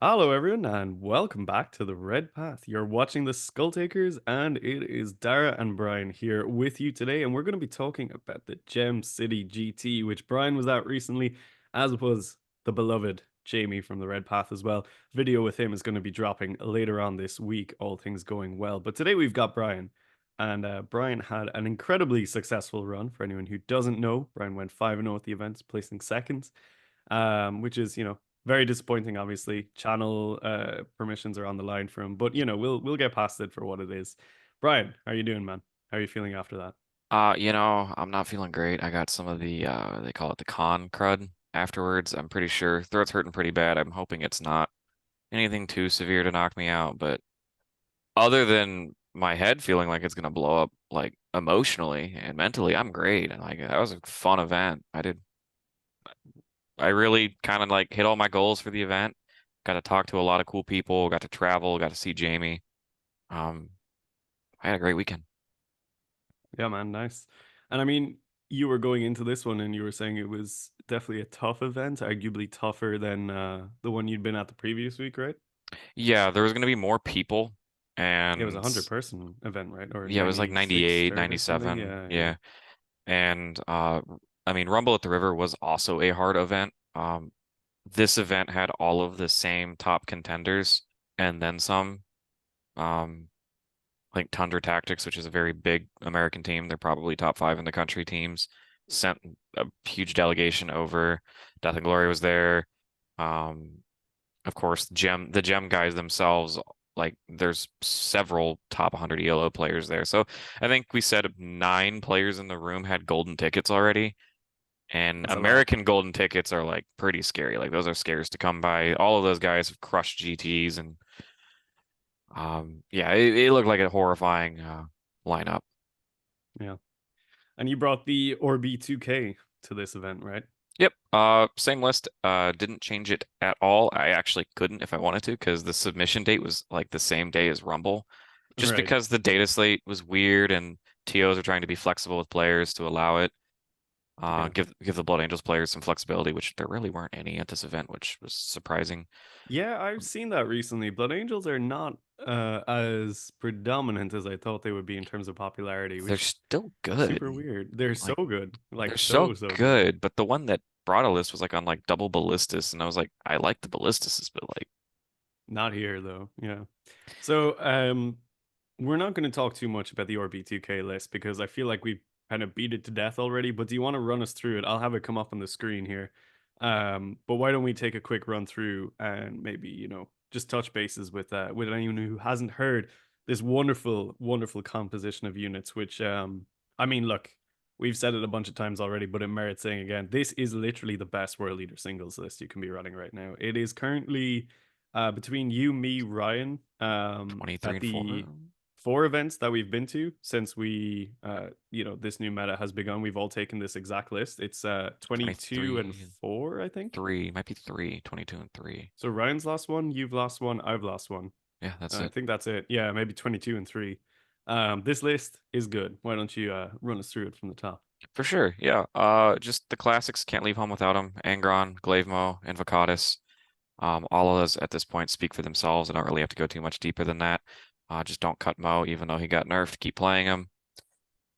Hello, everyone, and welcome back to the Red Path. You're watching the Skull Takers, and it is Dara and Brian here with you today. And we're going to be talking about the Gem City GT, which Brian was at recently, as was the beloved Jamie from the Red Path as well. Video with him is going to be dropping later on this week, all things going well. But today we've got Brian, and Brian had an incredibly successful run. For anyone who doesn't know, Brian went 5-0 at the events, placing second, which is, very disappointing. Obviously, channel permissions are on the line for him, but we'll get past it for what it is. Brian, how are you doing, man? How are you feeling after that? I'm not feeling great. I got some of the they call it the con crud afterwards. I'm pretty sure throat's hurting pretty bad. I'm hoping it's not anything too severe to knock me out, but other than my head feeling like it's gonna blow up like emotionally and mentally, I'm great. And like that was a fun event. I really kind of like hit all my goals for the event. Got to talk to a lot of cool people, got to travel, got to see Jamie. Um, I had a great weekend. Yeah, man, nice. And I mean, you were going into this one and you were saying it was definitely a tough event, arguably tougher than the one you'd been at the previous week, right? Yeah, there was gonna be more people It was a and 100-person event, right? Or yeah, it was like 96 98, start or something. 97. Yeah, yeah. Yeah. And I mean, Rumble at the River was also a hard event. This event had all of the same top contenders and then some. Um, like Tundra Tactics, which is a very big American team. They're probably top five in the country teams. Sent a huge delegation over. Death and Glory was there. Um, of course, the Gem guys themselves, like there's several top 100 ELO players there. So I think we said 9 players in the room had golden tickets already. And That's a lot. American golden tickets are like pretty scary. Like those are scarce to come by. All of those guys have crushed GTs and yeah, it looked like a horrifying lineup. Yeah. And you brought the Orbi 2K to this event, right? Yep. Same list. Didn't change it at all. I actually couldn't if I wanted to because the submission date was like the same day as Rumble, just Right. because the data slate was weird and TOs are trying to be flexible with players to allow it. Yeah. Give the Blood Angels players some flexibility, which there really weren't any at this event, which was surprising. Yeah, I've seen that recently. Blood Angels are not as predominant as I thought they would be in terms of popularity, They're which still super good. weird. They're so Like good. Like they're so so good. good, but the one that brought a list was like on like double ballistas, and I was like, I like the ballistas, but like, Not here though. Yeah. So we're not going to talk too much about the RB2K list because I feel like we've kind of beat it to death already, but do you want to run us through it? I'll have it come up on the screen here. But why don't we take a quick run through and maybe, just touch bases with anyone who hasn't heard this wonderful, wonderful composition of units, which I mean, look, we've said it a bunch of times already, but it merits saying again, this is literally the best World Leader singles list you can be running right now. It is currently between you, me, Ryan, 23 at and 4. the 4 events that we've been to since this new meta has begun, we've all taken this exact list. It's 22 and 23 and 4, I think. 3, might be 3, 22 and 3. So Ryan's lost one, you've lost one, I've lost one. Yeah, that's I it. think that's it. Yeah, maybe 22 and 3. This list is good. Why don't you run us through it from the top? For sure. Yeah. Just the classics, can't leave home without them. Angron, Glavemo, Invocatus. All of those at this point speak for themselves. I don't really have to go too much deeper than that. Just don't cut Mo, even though he got nerfed. Keep playing him.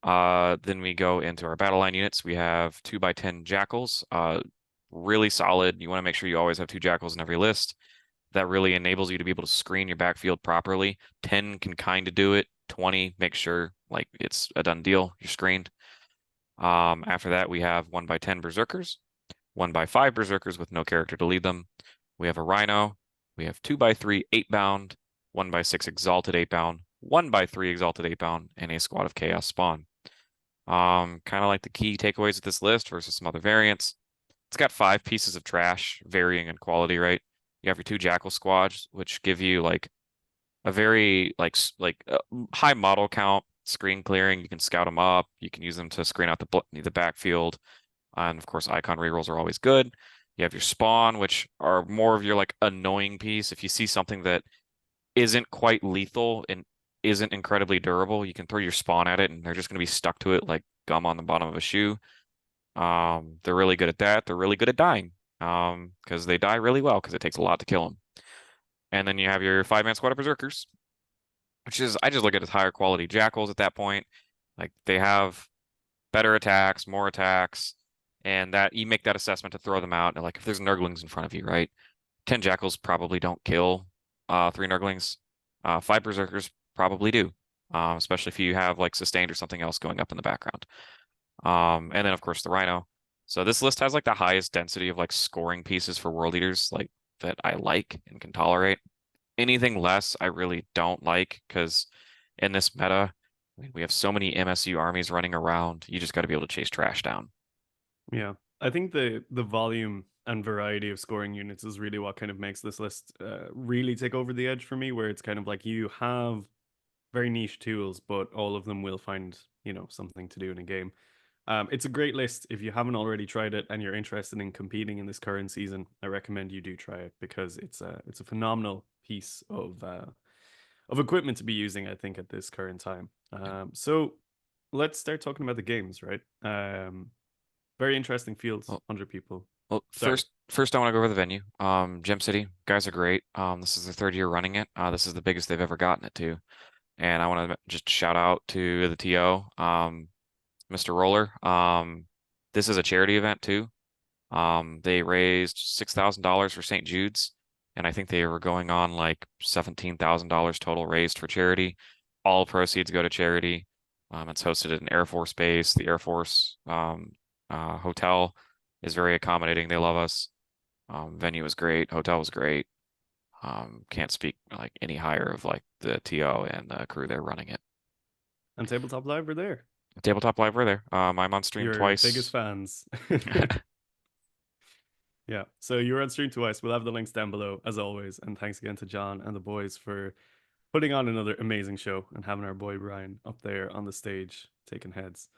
Then we go into our battle line units. We have 2x10 Jackals. Really solid. You want to make sure you always have 2 Jackals in every list. That really enables you to be able to screen your backfield properly. 10 can kind of do it. 20, make sure like it's a done deal. You're screened. After that, we have 1x10 Berserkers, 1x5 Berserkers with no character to lead them. We have a Rhino. We have 2x3 8-bound, 1x6 Exalted 8-bound, 1x3 Exalted 8-bound, and a squad of Chaos Spawn. Kind of like the key takeaways of this list versus some other variants. It's got 5 pieces of trash, varying in quality, right? You have your 2 Jackal squads, which give you like a very high model count, screen clearing. You can scout them up. You can use them to screen out the backfield. And of course, icon rerolls are always good. You have your spawn, which are more of your like annoying piece. If you see something that isn't quite lethal and isn't incredibly durable, you can throw your spawn at it and they're just going to be stuck to it like gum on the bottom of a shoe. They're really good at that. They're really good at dying because they die really well because it takes a lot to kill them. And then you have your 5-man squad of berserkers, which is, I just look at as higher quality jackals at that point. Like they have better attacks, more attacks, and that you make that assessment to throw them out. And like if there's Nurglings in front of you, right? 10 jackals probably don't kill 3 Nurglings. 5 berserkers probably do. Especially if you have like sustained or something else going up in the background. And then of course the Rhino. So this list has like the highest density of like scoring pieces for world eaters, like that I like and can tolerate. Anything less, I really don't like because in this meta, I mean, we have so many MSU armies running around. You just got to be able to chase trash down. Yeah, I think the volume and variety of scoring units is really what kind of makes this list really take over the edge for me. Where it's kind of like you have very niche tools, but all of them will find something to do in a game. It's a great list. If you haven't already tried it and you're interested in competing in this current season, I recommend you do try it because it's a phenomenal piece of equipment to be using, I think, at this current time. Yeah. So let's start talking about the games, right? Very interesting fields, Well, 100 people. well, Sorry. first I want to go over the venue. Gem City, guys are great. This is their 3rd year running it. This is the biggest they've ever gotten it to. And I want to just shout out to the TO, Mr. Roller. This is a charity event too. They raised $6,000 for St. Jude's, and I think they were going on like $17,000 total raised for charity. All proceeds go to charity. It's hosted at an Air Force base. The Air Force hotel is very accommodating. They love us. Venue was great. Hotel was great. Can't speak like any higher of like the TO and the crew there running it. And Tabletop Live are there. Tabletop Live were there. I'm on stream Your biggest twice. fans. Yeah. So you're on stream twice. We'll have the links down below, as always. And thanks again to John and the boys for putting on another amazing show and having our boy Brian up there on the stage taking heads.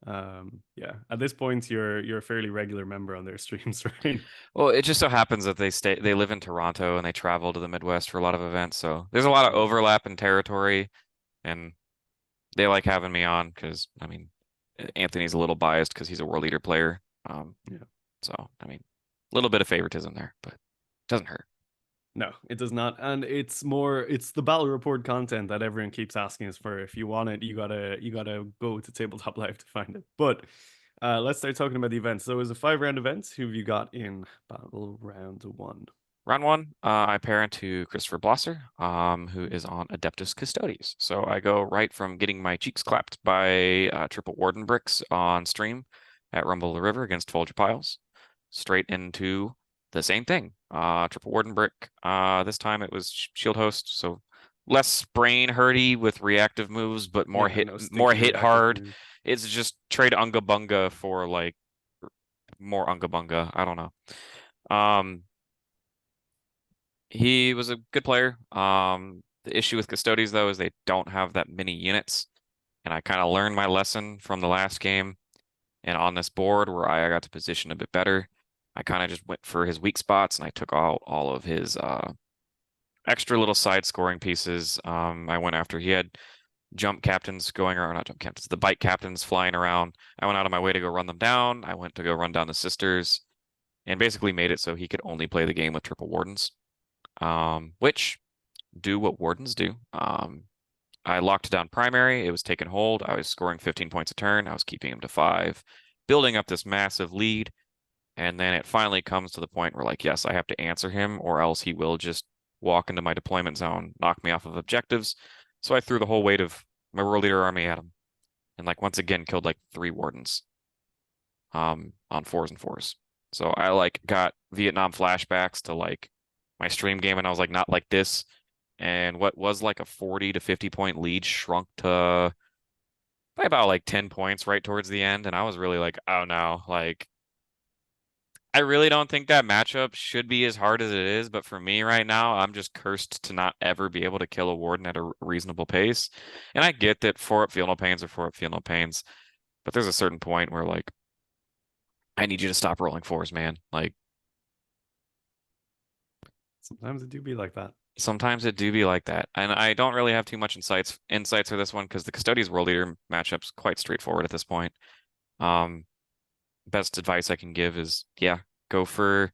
Yeah. At this point, you're a fairly regular member on their streams, right? Well, it just so happens that they live in Toronto and they travel to the Midwest for a lot of events. So there's a lot of Yeah. overlap in territory, and they like having me on because I mean, Anthony's a little biased because he's a world leader player. Yeah. So I mean, a little bit of favoritism there, but it doesn't hurt. No, it does not. And it's the battle report content that everyone keeps asking us for. If you want it, you gotta go to Tabletop Live to find it. But let's start talking about the events. So it was a 5 round event. Who have you got in battle round one? Round one, I pair into Christopher Blosser, who is on Adeptus Custodes. So I go right from getting my cheeks clapped by triple Warden bricks on stream at Rumble the River against Folger Piles, straight into the same thing. Triple Warden brick. This time it was Shield Host, so less brain hurty with reactive moves, but Yeah, no more stinky hit reactive hard. moves. It's just trade Unga Bunga for like more Unga Bunga. I don't know. He was a good player. The issue with Custodes though is they don't have that many units, and I kind of learned my lesson from the last game. And on this board where I got to position a bit better, I kind of just went for his weak spots and I took all of his extra little side scoring pieces. I went after he had jump captains going around, not jump captains, the bike captains flying around. I went out of my way to go run them down. I went to go run down the sisters and basically made it so he could only play the game with triple wardens, which do what wardens do. I locked down primary. It was taking hold. I was scoring 15 points a turn. I was keeping him to 5, building up this massive lead. And then it finally comes to the point where, like, yes, I have to answer him, or else he will just walk into my deployment zone, knock me off of objectives. So I threw the whole weight of my world leader army at him, and like once again killed like 3 wardens on 4s and 4s. So I like got Vietnam flashbacks to like my stream game, and I was like, not like this. And what was like a 40 to 50 point lead shrunk to by about like 10 points right towards the end. And I was really like, oh no, like I really don't think that matchup should be as hard as it is. But for me right now, I'm just cursed to not ever be able to kill a warden at a reasonable pace. And I get that 4-up feel no pains are 4-up feel no pains, but there's a certain point where like I need you to stop rolling 4s, man. Like Sometimes it do be like that. sometimes it do be like that. And I don't really have too much insights for this one because the Custodes World Leader matchup's quite straightforward at this point. Um, Best advice I can give is, yeah, go for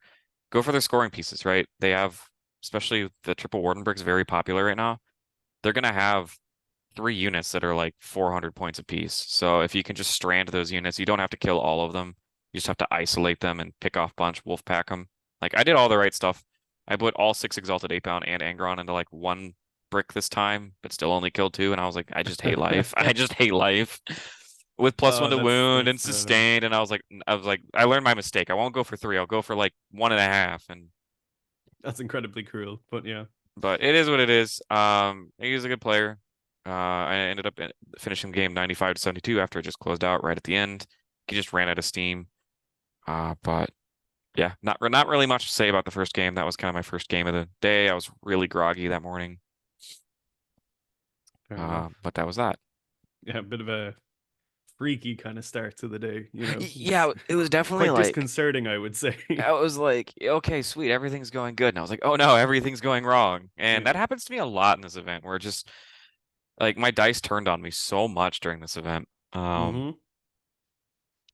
their scoring pieces, right? They have especially the triple Warden brick's very popular right now. They're gonna have 3 units that are like 400 points apiece. So if you can just strand those units, you don't have to kill all of them. You just have to isolate them and pick off bunch, wolf pack them. Like I did all the right stuff. I put all 6 Exalted 8-bound and Angron into like 1 brick this time, but still only killed 2. And I was like, I just hate life. I just hate life. With +1 Oh, to wound and that's sustained, and I was like, I learned my mistake. I won't go for 3. I'll go for like 1.5. And that's incredibly cruel, but yeah. but it is what it is. He's a good player. I ended up finishing the game 95 to 72 after it just closed out right at the end. He just ran out of steam. But yeah, not really much to say about the first game. That was kind of my first game of the day. I was really groggy that morning. Fair enough. But that was that. Yeah, a bit of a freaky kind of start to the day, you know. Yeah, it was definitely Quite like disconcerting, I would say. I was like, okay, sweet, everything's going good. And I was like, oh no, everything's going wrong. And that Yeah. happens to me a lot in this event where just like my dice turned on me so much during this event. Mm-hmm.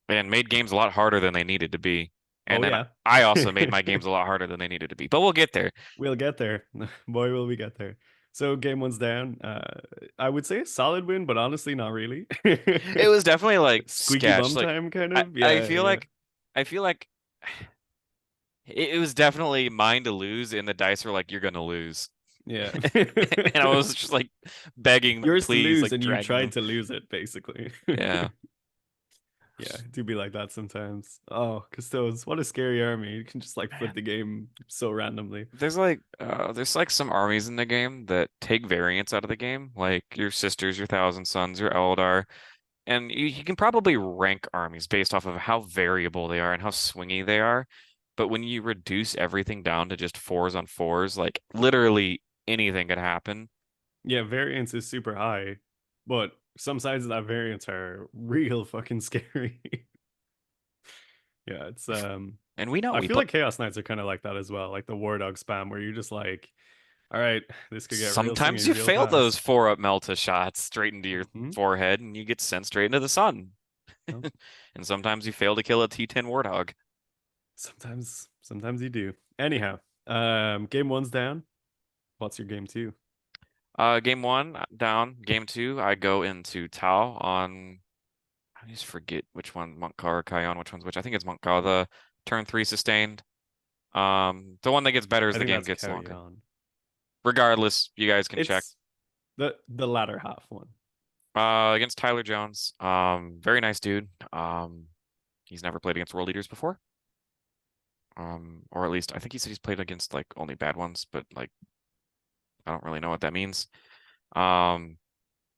And made games a lot harder than they needed to be. And Oh then yeah. I also made my games a lot harder than they needed to be. But we'll get there. We'll get there. Boy, will we get there. So game one's down. I would say a solid win, but honestly, not really. It was definitely like Squeaky sketch. bum Like time, kind I, of. I Yeah, feel yeah, like I feel like it was definitely mine to lose, and the dice were like, you're gonna lose. yeah. And I was just like begging them, Yours to please, lose, like and you dragging tried them. to lose it, basically. Yeah. Yeah, it do be like that sometimes. Oh, Custodes, what a scary army. You can just like flip Man. the game so randomly. There's like some armies in the game that take variants out of the game, like your sisters, your Thousand Sons, your Eldar. And you can probably rank armies based off of how variable they are and how swingy they are. But when you reduce everything down to just 4s on 4s, like literally anything could happen. Yeah, variance is super high, but some sides of that variance are real fucking scary. Yeah, it's And we know I we feel play. like Chaos Knights are kind of like that as well, like the War Dog spam where you're just like, all right, this could get real Sometimes swingy you real fail those fast. 4-up Melta shots straight into your Hmm. forehead and you get sent straight into the sun. Well, And sometimes you fail to kill a T10 Warthog. sometimes you do. Anyhow, game one's down. What's your game two? Game 1 down. Game 2, I go into Tau on. I just forget which one, Montka or Kion, which one's which. I think it's Montka, the turn 3 sustained. The one that gets better as I the think game that's gets carry longer. on. Regardless, you guys can check. It's the latter half one. Against Tyler Jones. Very nice dude. He's never played against world leaders before. Or at least I think he said he's played against like only bad ones, but like I don't really know what that means. Um,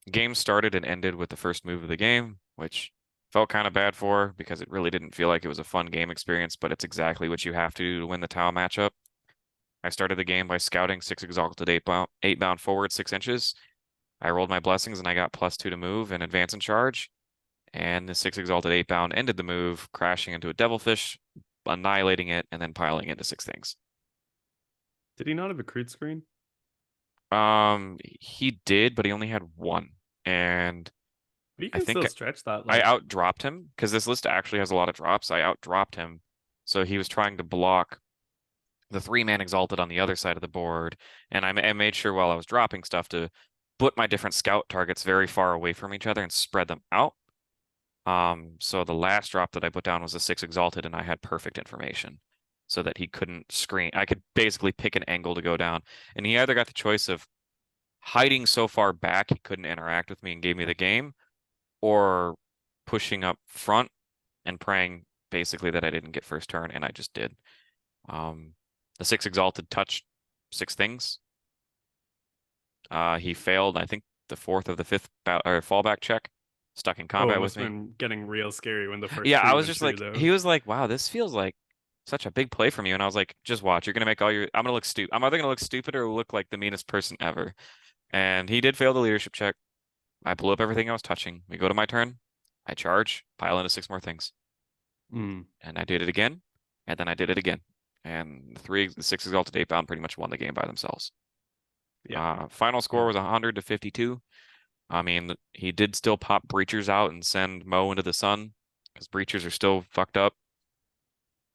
Game started and ended with the first move of the game, which felt kind of bad for because it really didn't feel like it was a fun game experience, but it's exactly what you have to do to win the Tau matchup. I started the game by scouting 6 Exalted 8-bound forward 6 inches. I rolled my blessings and I got +2 to move and advance and charge. And the 6 Exalted 8-bound ended the move, crashing into a Devilfish, annihilating it, and then piling into 6 things. Did he not have a crit screen? He did, but he only had one. And But you I can think still stretch that. I Like, outdropped him because this list actually has a lot of drops. I outdropped him. So he was trying to block the 3-man Exalted on the other side of the board. And I made sure while I was dropping stuff to put my different scout targets very far away from each other and spread them out. So the last drop that I put down was a 6 Exalted, and I had perfect information so that he couldn't screen. I could basically pick an angle to go down. And he either got the choice of hiding so far back he couldn't interact with me and gave me the game, or pushing up front and praying basically that I didn't get first turn, and I just did. The 6 Exalted touched 6 things. He failed, I think, the fourth of the fifth or fallback check, stuck in oh, it combat with must have me. been getting real scary when the first Yeah, I three was went just through, like, though. he was like, wow, this feels like such a big play from you. And I was like, just watch. You're gonna make all your. I'm gonna look stupid. I'm either gonna look stupid or look like the meanest person ever. And he did fail the leadership check. I blew up everything I was touching. We go to my turn. I charge, pile into 6 more things. Mm, And I did it again. And then I did it again. And the 6 Exalted 8-bound pretty much won the game by themselves. yeah, Final score yeah. was 100 to 52. I mean, he did still pop breachers out and send Mo into the sun because breachers are still fucked up.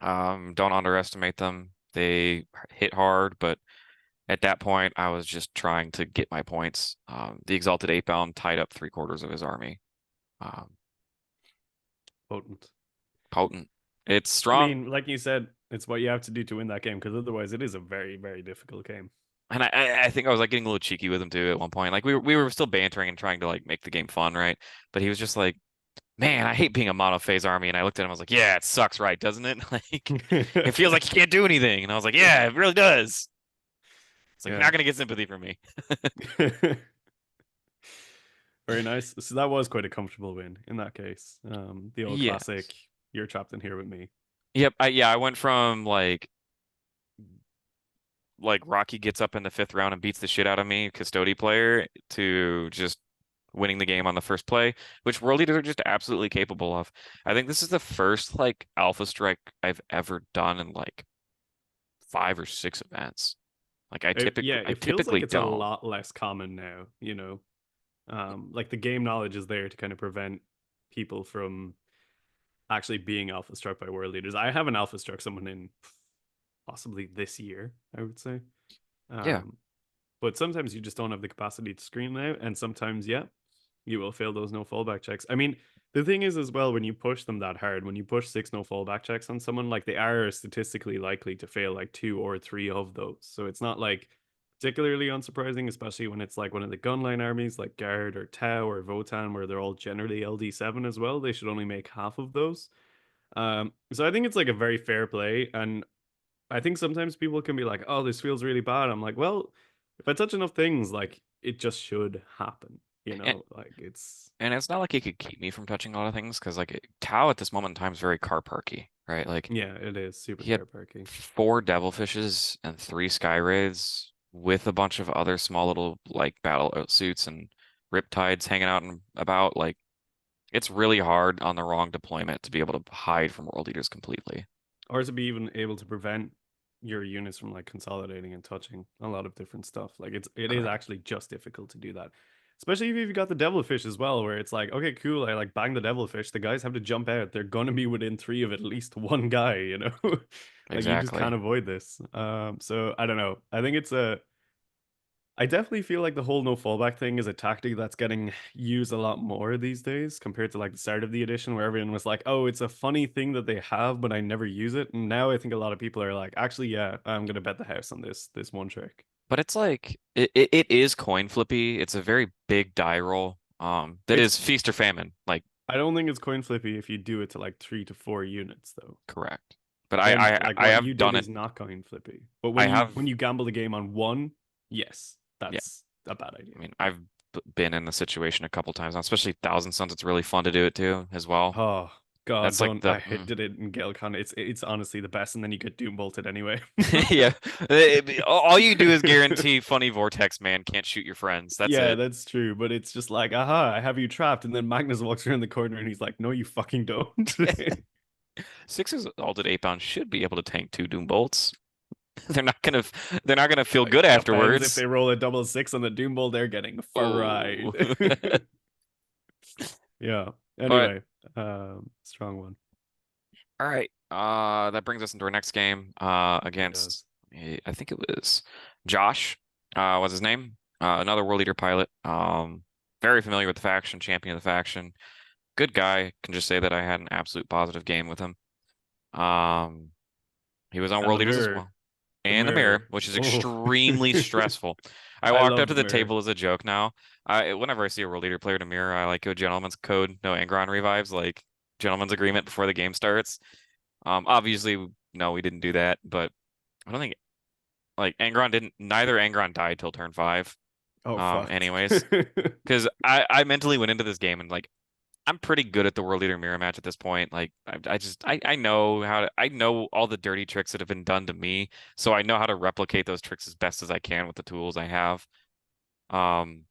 Don't underestimate them. They hit hard, but At that point, I was just trying to get my points. The Exalted Eightbound tied up three-quarters of his army. Um, Potent. Potent. It's I strong. mean, like you said, it's what you have to do to win that game because otherwise it is a very, very difficult game. And I think I was like getting a little cheeky with him too at one point. Like we were still bantering and trying to like make the game fun, right? But he was just like, "Man, I hate being a monophase army." And I looked at him, I was like, "Yeah, it sucks, right? Doesn't it? Like, it feels like you can't do anything." And I was like, "Yeah, it really does." It's like you're Yeah. not gonna get sympathy from me. Very nice. So that was quite a comfortable win in that case. The old Yes. classic, you're trapped in here with me. Yep. I went from like Rocky gets up in the fifth round and beats the shit out of me, Custody player, to just winning the game on the first play, which World Eaters are just absolutely capable of. I think this is the first like Alpha Strike I've ever done in like 5 or 6 events. Like Yeah, I it feels like typically it's a don't. lot less common now, you know. Like the game knowledge is there to kind of prevent people from actually being alpha struck by world leaders. I haven't alpha struck someone in possibly this year, I would say. Yeah. Um, but sometimes you just don't have the capacity to screen them out, and sometimes, yeah, you will fail those no fallback checks. I mean, the thing is as well when you push them that hard, when you push six no fallback checks on someone, like they are statistically likely to fail like two or three of those. So it's not like particularly unsurprising, especially when it's like one of the gunline armies like Guard or Tau or Votan, where they're all generally LD7 as well. They should only make half of those. So I think it's like a very fair play, and I think sometimes people can be like, "Oh, this feels really bad." I'm like, "Well, if I touch enough things, like it just should happen." You And, know, like it's and it's not like it could keep me from touching a lot of things because Tau at this moment in time is very car parky, right? Like yeah, it is super he had car parky. 4 Devilfishes and 3 Sky Wraiths with a bunch of other small little like battle suits and Riptides hanging out and about. Like it's really hard on the wrong deployment to be able to hide from World Eaters completely. Or to be even able to prevent your units from like consolidating and touching a lot of different stuff. Like it is Correct. actually just difficult to do that. Especially if you've got the devilfish as well, where it's like, okay, cool, I like bang the devilfish. The guys have to jump out. They're gonna be within three of at least one guy, you know? Like you just can't Exactly. avoid this. So I don't know. I think it's a I definitely feel like the whole no fallback thing is a tactic that's getting used a lot more these days compared to like the start of the edition where everyone was like, "Oh, it's a funny thing that they have, but I never use it." And now I think a lot of people are like, "Actually, yeah, I'm gonna bet the house on this one trick." But it's like it is coin flippy. It's a very big die roll. That It's is feast or famine. Like I don't think it's coin flippy if you do it to like 3 to 4 units though. correct. But Then like I what you have did done it. is not coin flippy. But I when have you gamble the game on one, yes, yeah. that's a bad idea. I mean, I've been in the situation a couple times now, especially Thousand Sons. It's really fun to do it too, as well. Oh God, That's like don't the I did it in Gaelcon. It's honestly the best, and then you get doom bolted anyway. yeah. All you do is guarantee funny vortex man can't shoot your friends. That's Yeah, it. that's true, but it's just like, aha, I have you trapped, and then Magnus walks around the corner and he's like, no, you fucking don't. Six's altered 8 pound should be able to tank 2 Doom Bolts. They're not gonna they're not gonna feel good Depends if afterwards. they roll a double six on the doom bolt, they're getting Oh. fried. Yeah. But Anyway, strong one. all right. That brings us into our next game. It does. Against I think it was Josh, was his name. Another World Eater pilot. Very familiar with the faction, champion of the faction. Good guy. Can just say that I had an absolute positive game with him. Um, he was on And the World Eaters as mirror, well. the And the mirror, mirror. which is Oh, extremely stressful. I I walked up love to the the mirror. table as a joke now. Whenever I see a World Eater player to mirror, I like a gentleman's code, no Angron revives, like gentleman's agreement before the game starts. Obviously, no, we didn't do that, but I don't think like Angron didn't. Neither Angron died till turn 5. Oh fuck. Anyways, because I mentally went into this game and like I'm pretty good at the World Eater mirror match at this point. Like I know how to I know all the dirty tricks that have been done to me, so I know how to replicate those tricks as best as I can with the tools I have. Um,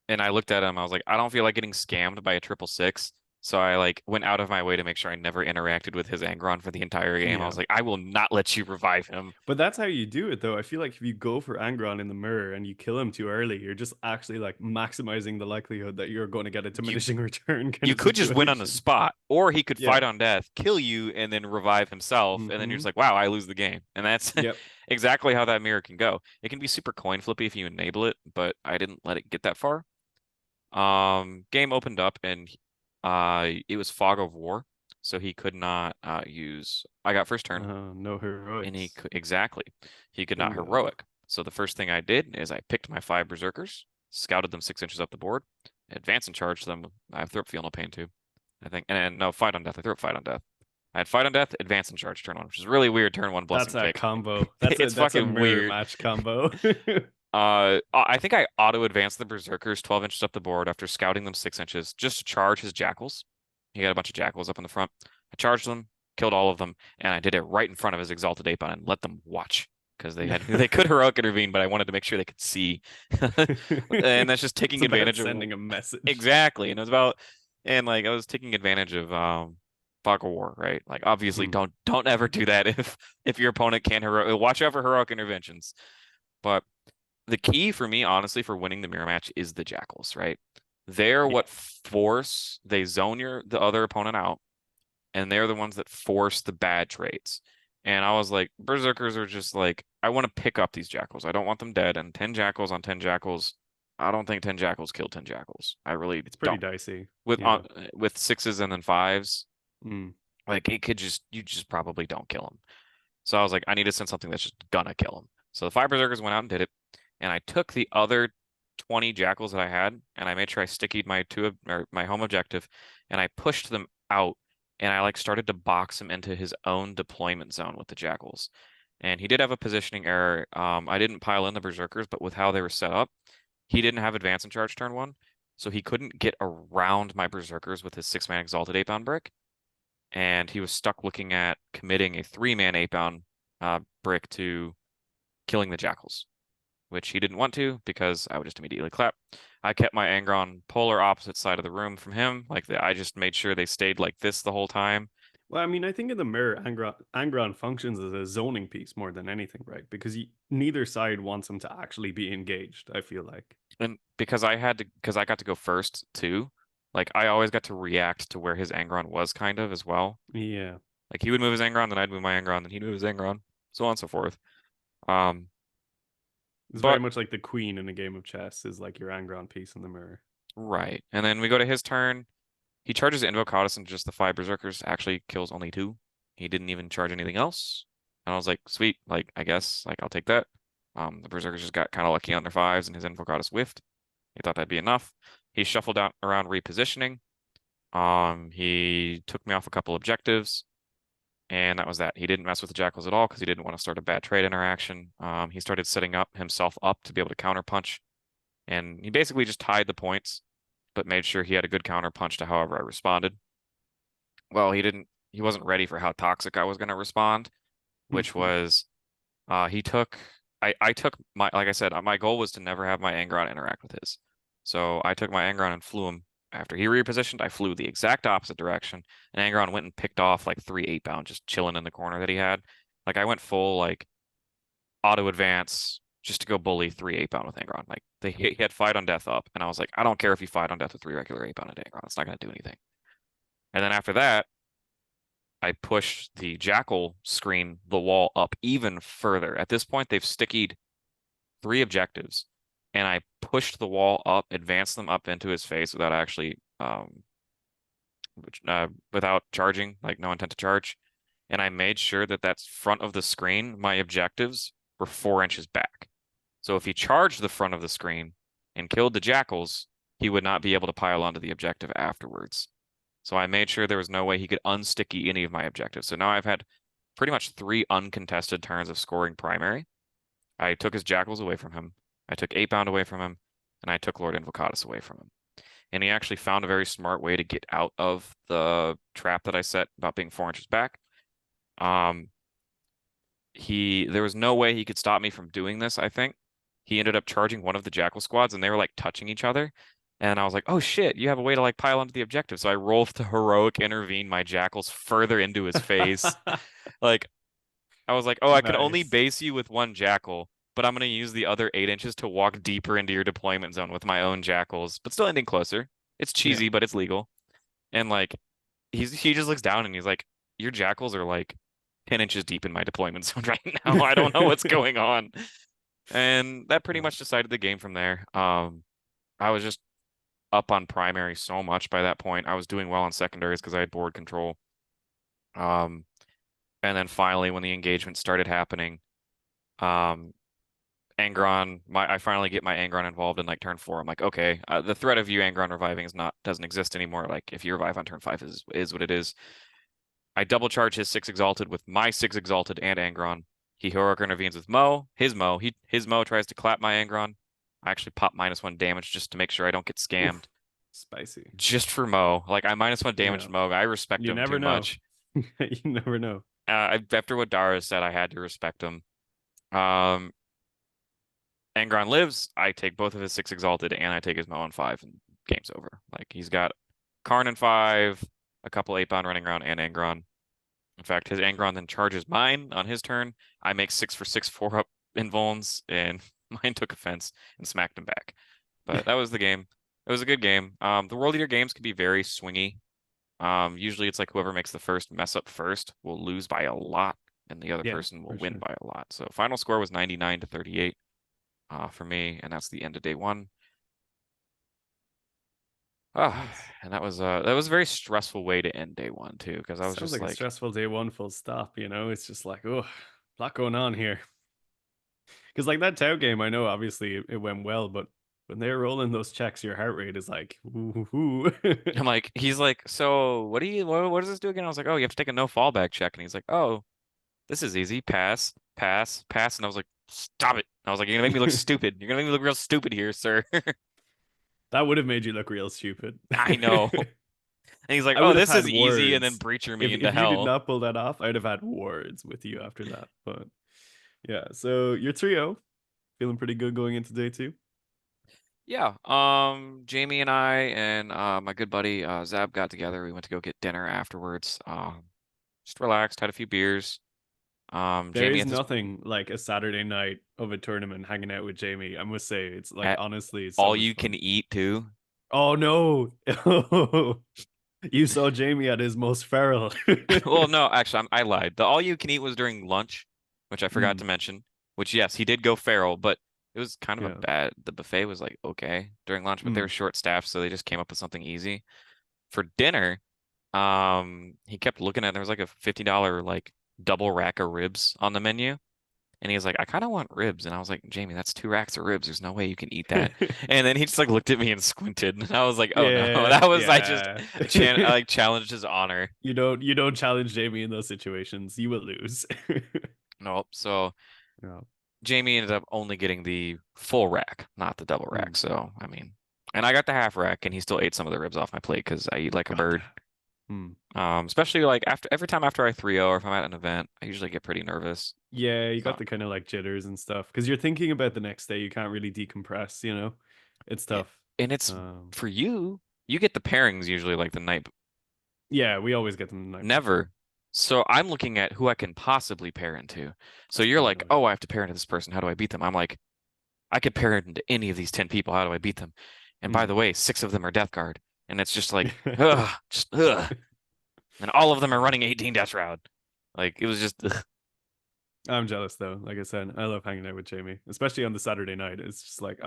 and I looked at him, I was like, I don't feel like getting scammed by a 666. So I like went out of my way to make sure I never interacted with his Angron for the entire game. I Yeah. was like, I will not let you revive him. But that's how you do it, though. I feel like if you go for Angron in the mirror and you kill him too early, you're just actually like maximizing the likelihood that you're going to get a You diminishing return kind you of could just win on the situation. spot, or he could Yeah. fight on death, kill you, and then revive himself, and then you're just Hmm. like, wow, I lose the game. And that's Yep. exactly how that mirror can go. It can be super coin flippy if you enable it, but I didn't let it get that far. Game opened up and it was Fog of War, so he could not use. I got first turn, No and heroics. exactly he could not Bingo. heroic. So the first thing I did is I picked my 5 berserkers, scouted them 6 inches up the board, advanced and charged them. I threw up Feel No Pain too, I think, and no fight on death. I threw up fight on death. I had fight on death, advance and charge turn 1, which is really weird. Turn 1 That's blessing a kick. combo. It's That's a fucking mirror weird. match combo. I think I auto advanced the berserkers 12 inches up the board after scouting them 6 inches just to charge his jackals. He got a bunch of jackals up in the front. I charged them, killed all of them, and I did it right in front of his exalted ape and let them watch because they could heroic intervene, but I wanted to make sure they could see. And that's just It's taking about advantage of sending a message. exactly. And it was about and like I was taking advantage of fog of war, right? Like obviously Hmm. don't ever do that if your opponent can't heroic watch out for heroic interventions. But the key for me, honestly, for winning the mirror match is the jackals, right? They're Yeah. what they zone the other opponent out, and they're the ones that force the bad trades. And I was like, berserkers are just like, I want to pick up these jackals. I don't want them dead. And 10 jackals on 10 jackals, I don't think 10 jackals kill 10 jackals. I really It's pretty don't. dicey. With Yeah. with sixes and then fives, Mm. like it could just you just probably don't kill them. So I was like, I need to send something that's just gonna kill him. So the 5 berserkers went out and did it, and I took the other 20 jackals that I had, and I made sure I stickied my or my home objective, and I pushed them out, and I like started to box him into his own deployment zone with the jackals. And he did have a positioning error. I didn't pile in the berserkers, but with how they were set up, he didn't have advance and charge turn 1, so he couldn't get around my berserkers with his 6-man exalted ape bound brick, and he was stuck looking at committing a 3-man 8-bound brick to killing the jackals, which he didn't want to because I would just immediately clap. I kept my Angron polar opposite side of the room from him. I just made sure they stayed like this the whole time. Well, I mean, I think in the mirror, Angron functions as a zoning piece more than anything, right? Because neither side wants him to actually be engaged, I feel like. And because I got to go first too, like I always got to react to where his Angron was kind of as well. Yeah. Like he would move his Angron, then I'd move my Angron, then he'd move his Angron, so on and so forth. Um, It's very but much like the queen in a game of chess is like your Angron piece in the mirror. right. And then we go to his turn. He charges Invocatus into just the 5 berserkers, actually kills only 2. He didn't even charge anything else. And I was like, sweet, like I guess, like I'll take that. The berserkers just got kind of lucky on their 5s and his Invocatus whiffed. He thought that'd be enough. He shuffled out around repositioning. He took me off a couple objectives, and that was that. He didn't mess with the jackals at all because he didn't want to start a bad trade interaction. He started setting up himself up to be able to counterpunch, and he basically just tied the points, but made sure he had a good counterpunch to however I responded. Well, he wasn't ready for how toxic I was going to respond, which was he took I took my like I said, my goal was to never have my Angron interact with his. So I took my Angron and flew him. After he repositioned, I flew the exact opposite direction, and Angron went and picked off like 3 8-bound just chilling in the corner that he had. Like I went full like auto advance just to go bully 3 8-bound with Angron. Like he had fight on death up, and I was like, I don't care if you fight on death with 3 regular 8-bound and Angron. It's not going to do anything. And then after that, I push the jackal screen the wall up even further. At this point, they've stickied 3 objectives, and I pushed the wall up, advanced them up into his face without actually without charging, like no intent to charge. And I made sure that that's front of the screen, my objectives were 4 inches back. So if he charged the front of the screen and killed the jackals, he would not be able to pile onto the objective afterwards. So I made sure there was no way he could unsticky any of my objectives. So now I've had pretty much 3 uncontested turns of scoring primary. I took his jackals away from him. I took 8-bound away from him, and I took Lord Invocatus away from him. And he actually found a very smart way to get out of the trap that I set about being 4 inches back. Um, there was no way he could stop me from doing this, I think. He ended up charging one of the jackal squads, and they were like touching each other. And I was like, oh shit, you have a way to like pile onto the objective. So I rolled to heroic intervene my jackals further into his face. Like I was like, oh, I can only Nice. base you with one jackal, but I'm gonna use the other 8 inches to walk deeper into your deployment zone with my own jackals, but still ending closer. It's Yeah. cheesy, but it's legal. And like he just looks down and he's like, your jackals are like 10 inches deep in my deployment zone right now. I don't know what's going on. And that pretty No. much decided the game from there. I was just up on primary so much by that point. I was doing well on secondaries because I had board control. Um, and then finally, when the engagement started happening, um, Angron, I finally get my Angron involved in like turn 4. I'm like, okay, the threat of you Angron reviving doesn't exist anymore. Like if you revive on turn 5 is what it is. I double charge his 6 exalted with my 6 exalted and Angron. He heroic intervenes with Mo, his Mo. His Mo tries to clap my Angron. I actually pop -1 damage just to make sure I don't get scammed. Oof. Spicy. Just for Mo. Like I -1 damage Yeah. to Mo. I respect You him never too know. much. You never know. After what Dara said, I had to respect him. Um, Angron lives. I take both of his 6 exalted and I take his Mo on 5 and game's over. Like he's got Khorne in 5, a couple 8-bound running around and Angron. In fact, his Angron then charges mine on his turn. I make 6 for 6 4-up invulns, and mine took offense and smacked him back. But that was the game. It was a good game. The World Eater games can be very swingy. Usually it's like whoever makes the first mess up first will lose by a lot, and the other Yeah, person will for win sure. by a lot. So final score was 99 to 38 for me, and that's the end of day 1. Ah, Nice. and that was a very stressful way to end day 1 too, because I was Sounds just like a like, stressful day one, full stop. It's just like, oh, a lot going on here. Because like that Tau game, I know obviously it went well, but when they're rolling those checks, your heart rate is like, ooh. I'm like, he's like, so what does this do again? I was like, oh, you have to take a no fallback check. And he's like, oh, this is easy. Pass, pass, pass. And I was like, stop it. I was like, you're gonna make me look stupid. You're gonna make me look real stupid here, sir. That would have made you look real stupid. I know. And he's like, I oh, would have this had is easy, and then words. breacher me If into you did hell. not pull that off, I'd have had words with you after that. But yeah, so your trio feeling pretty good going into day two. Yeah. Jamie and I and my good buddy Zab got together. We went to go get dinner afterwards. Just relaxed, had a few beers. There Jamie is at this nothing like a Saturday night of a tournament hanging out with Jamie. I must say, it's like at honestly so all much you can fun. eat too. Oh no. You saw Jamie at his most feral. Well, no, actually, I lied. The all you can eat was during lunch, which I forgot to Mm, mention. Which, yes, he did go feral, but it was kind of a yeah. bad. The buffet was like okay during lunch, but they were Mm. short staffed, so they just came up with something easy. For dinner, he kept looking at there was like a $50 like double rack of ribs on the menu. And he was like, I kind of want ribs. And I was like, Jamie, that's 2 racks of ribs. There's no way you can eat that. And then he just like looked at me and squinted. And I was like, oh no, Yeah, that was yeah. I like challenged his honor. You don't challenge Jamie in those situations. You will lose. Nope. So Yeah. Jamie ended up only getting the full rack, not the double rack. Mm. So, I mean, and I got the half rack and he still ate some of the ribs off my plate because I eat like a God bird. damn. Mm. Especially like every time after I 3-0 or if I'm at an event, I usually get pretty nervous. Yeah, you got So, the kind of like jitters and stuff because you're thinking about the next day. You can't really decompress. It's a- tough. and it's Um, for you, you get the pairings usually like the night. yeah, we always get them the night before. Never. So I'm looking at who I can possibly pair into. So That's you're pretty like, annoying. oh, I have to pair into this person. How do I beat them? I'm like, I could pair into any of these 10 people. How do I beat them? And by Mm. the way, 6 of them are Death Guard. And it's just like, ugh, just ugh. And all of them are running 18 Death Shroud. Like it was just ugh. I'm jealous though. Like I said, I love hanging out with Jamie, especially on the Saturday night. It's just like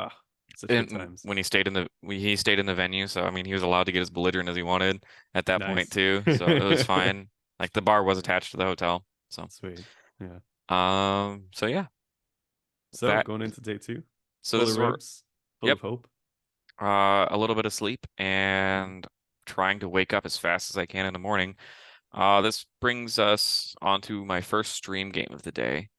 such good And times. when he stayed in the venue, so I mean he was allowed to get as belligerent as he wanted at that point Nice. too. So it was fine. Like the bar was attached to the hotel. So Sweet. Yeah. so yeah. So That going into day two, so full this of is where ribs, full yep. of hope. A little bit of sleep Mm. and trying to wake up as fast as I can in the morning. This brings us onto my first stream game of the day.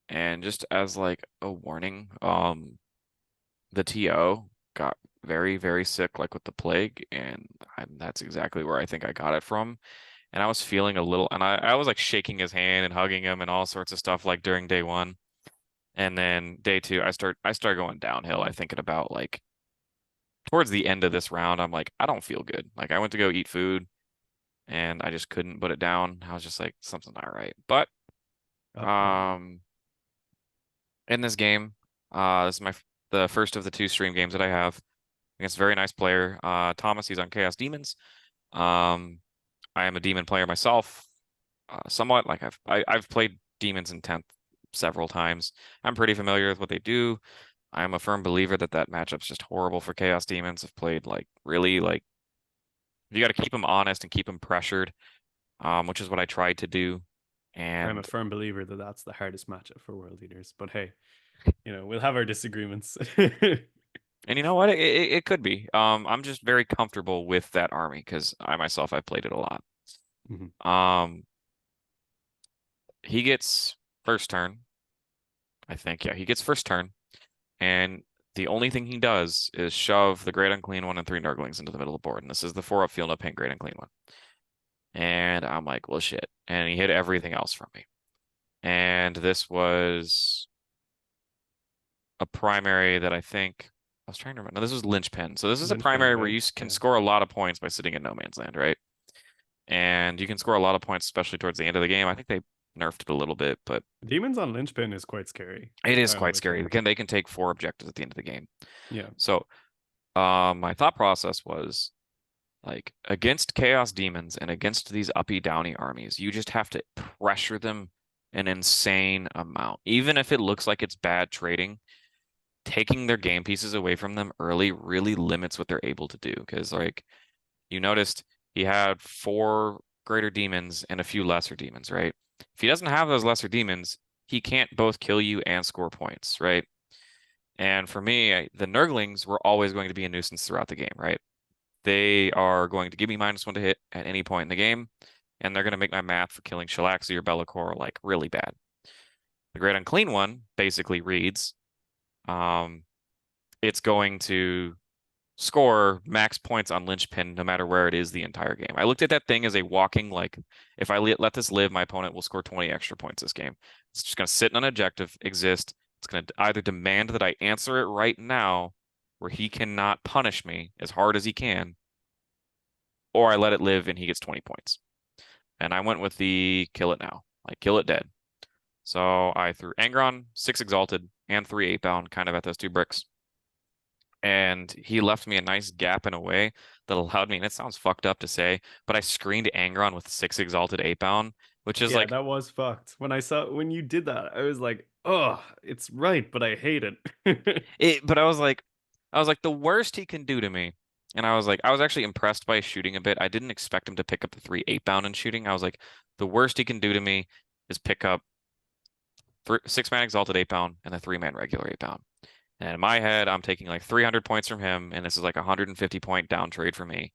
And just as like a warning, the TO got very, very sick, like with the plague, and that's exactly where I think I got it from. And I was feeling a little, and I was like shaking his hand and hugging him and all sorts of stuff like during day 1. And then day 2, I start going downhill. I think at about like towards the end of this round, I'm like, I don't feel good. Like I went to go eat food and I just couldn't put it down. I was just like, something's not right. But Uh-oh. um, in this game, this is the first of the two stream games that I have against a very nice player. Thomas, he's on Chaos Demons. Um, I am a demon player myself, somewhat. Like I've played demons in 10th several times. I'm pretty familiar with what they do. I'm a firm believer that that matchup's just horrible for Chaos Demons. I've played like really like you got to keep them honest and keep them pressured, which is what I tried to do. I'm a And firm believer that that's the hardest matchup for World Eaters. But hey, we'll have our disagreements. and you know what? It could be. I'm just very comfortable with that army because I myself I've played it a lot. Mhm. Um, he gets first turn, I think. Yeah, he gets first turn, and the only thing he does is shove the Great Unclean One and three Nurglings into the middle of the board. And this is the 4-up Feel No Pain Great Unclean One. And I'm like, well, shit. And he hit everything else from me. And this was a primary that I think I was trying to remember. No, this was Linchpin. So this is a Linchpin, primary where okay. you can Yeah. score a lot of points by sitting in no man's land, right? And you can score a lot of points, especially towards the end of the game. I think they nerfed it a little bit, but Demons on Linchpin is quite scary. it is I don't know quite what you scary. think. They can take 4 objectives at the end of the game. Yeah. So my thought process was like against Chaos Demons and against these uppy downy armies, you just have to pressure them an insane amount. Even if it looks like it's bad trading, taking their game pieces away from them early really limits what they're able to do. Because like you noticed he had 4 greater demons and a few lesser demons, right? If he doesn't have those lesser demons, he can't both kill you and score points, right? And for me, the Nurglings were always going to be a nuisance throughout the game, right? They are going to give me -1 to hit at any point in the game, and they're going to make my math for killing Shalaxi or Be'lakor like really bad. The Great Unclean One basically reads, um, it's going to score max points on Linchpin no matter where it is the entire game. I looked at that thing as a walking, like, if I let this live, my opponent will score 20 extra points this game. It's just going to sit on an objective, exist. It's going to either demand that I answer it right now, where he cannot punish me as hard as he can, or I let it live and he gets 20 points. And I went with the kill it now, like kill it dead. So I threw Angron, 6 Exalted, and 3 8-bound kind of at those 2 bricks. And he left me a nice gap in a way that allowed me, and it sounds fucked up to say, but I screened Angron with 6 Exalted 8-bound, which is Yeah, like, that was fucked. When you did that, I was like, oh, it's right, but I hate it. but I was like, the worst he can do to me. And I was like, I was actually impressed by his shooting a bit. I didn't expect him to pick up the 3 8-bound in shooting. I was like, the worst he can do to me is pick up 6-man Exalted 8-bound and the 3-man regular 8-bound. And in my head, I'm taking like 300 points from him, and this is like a 150 point down trade for me.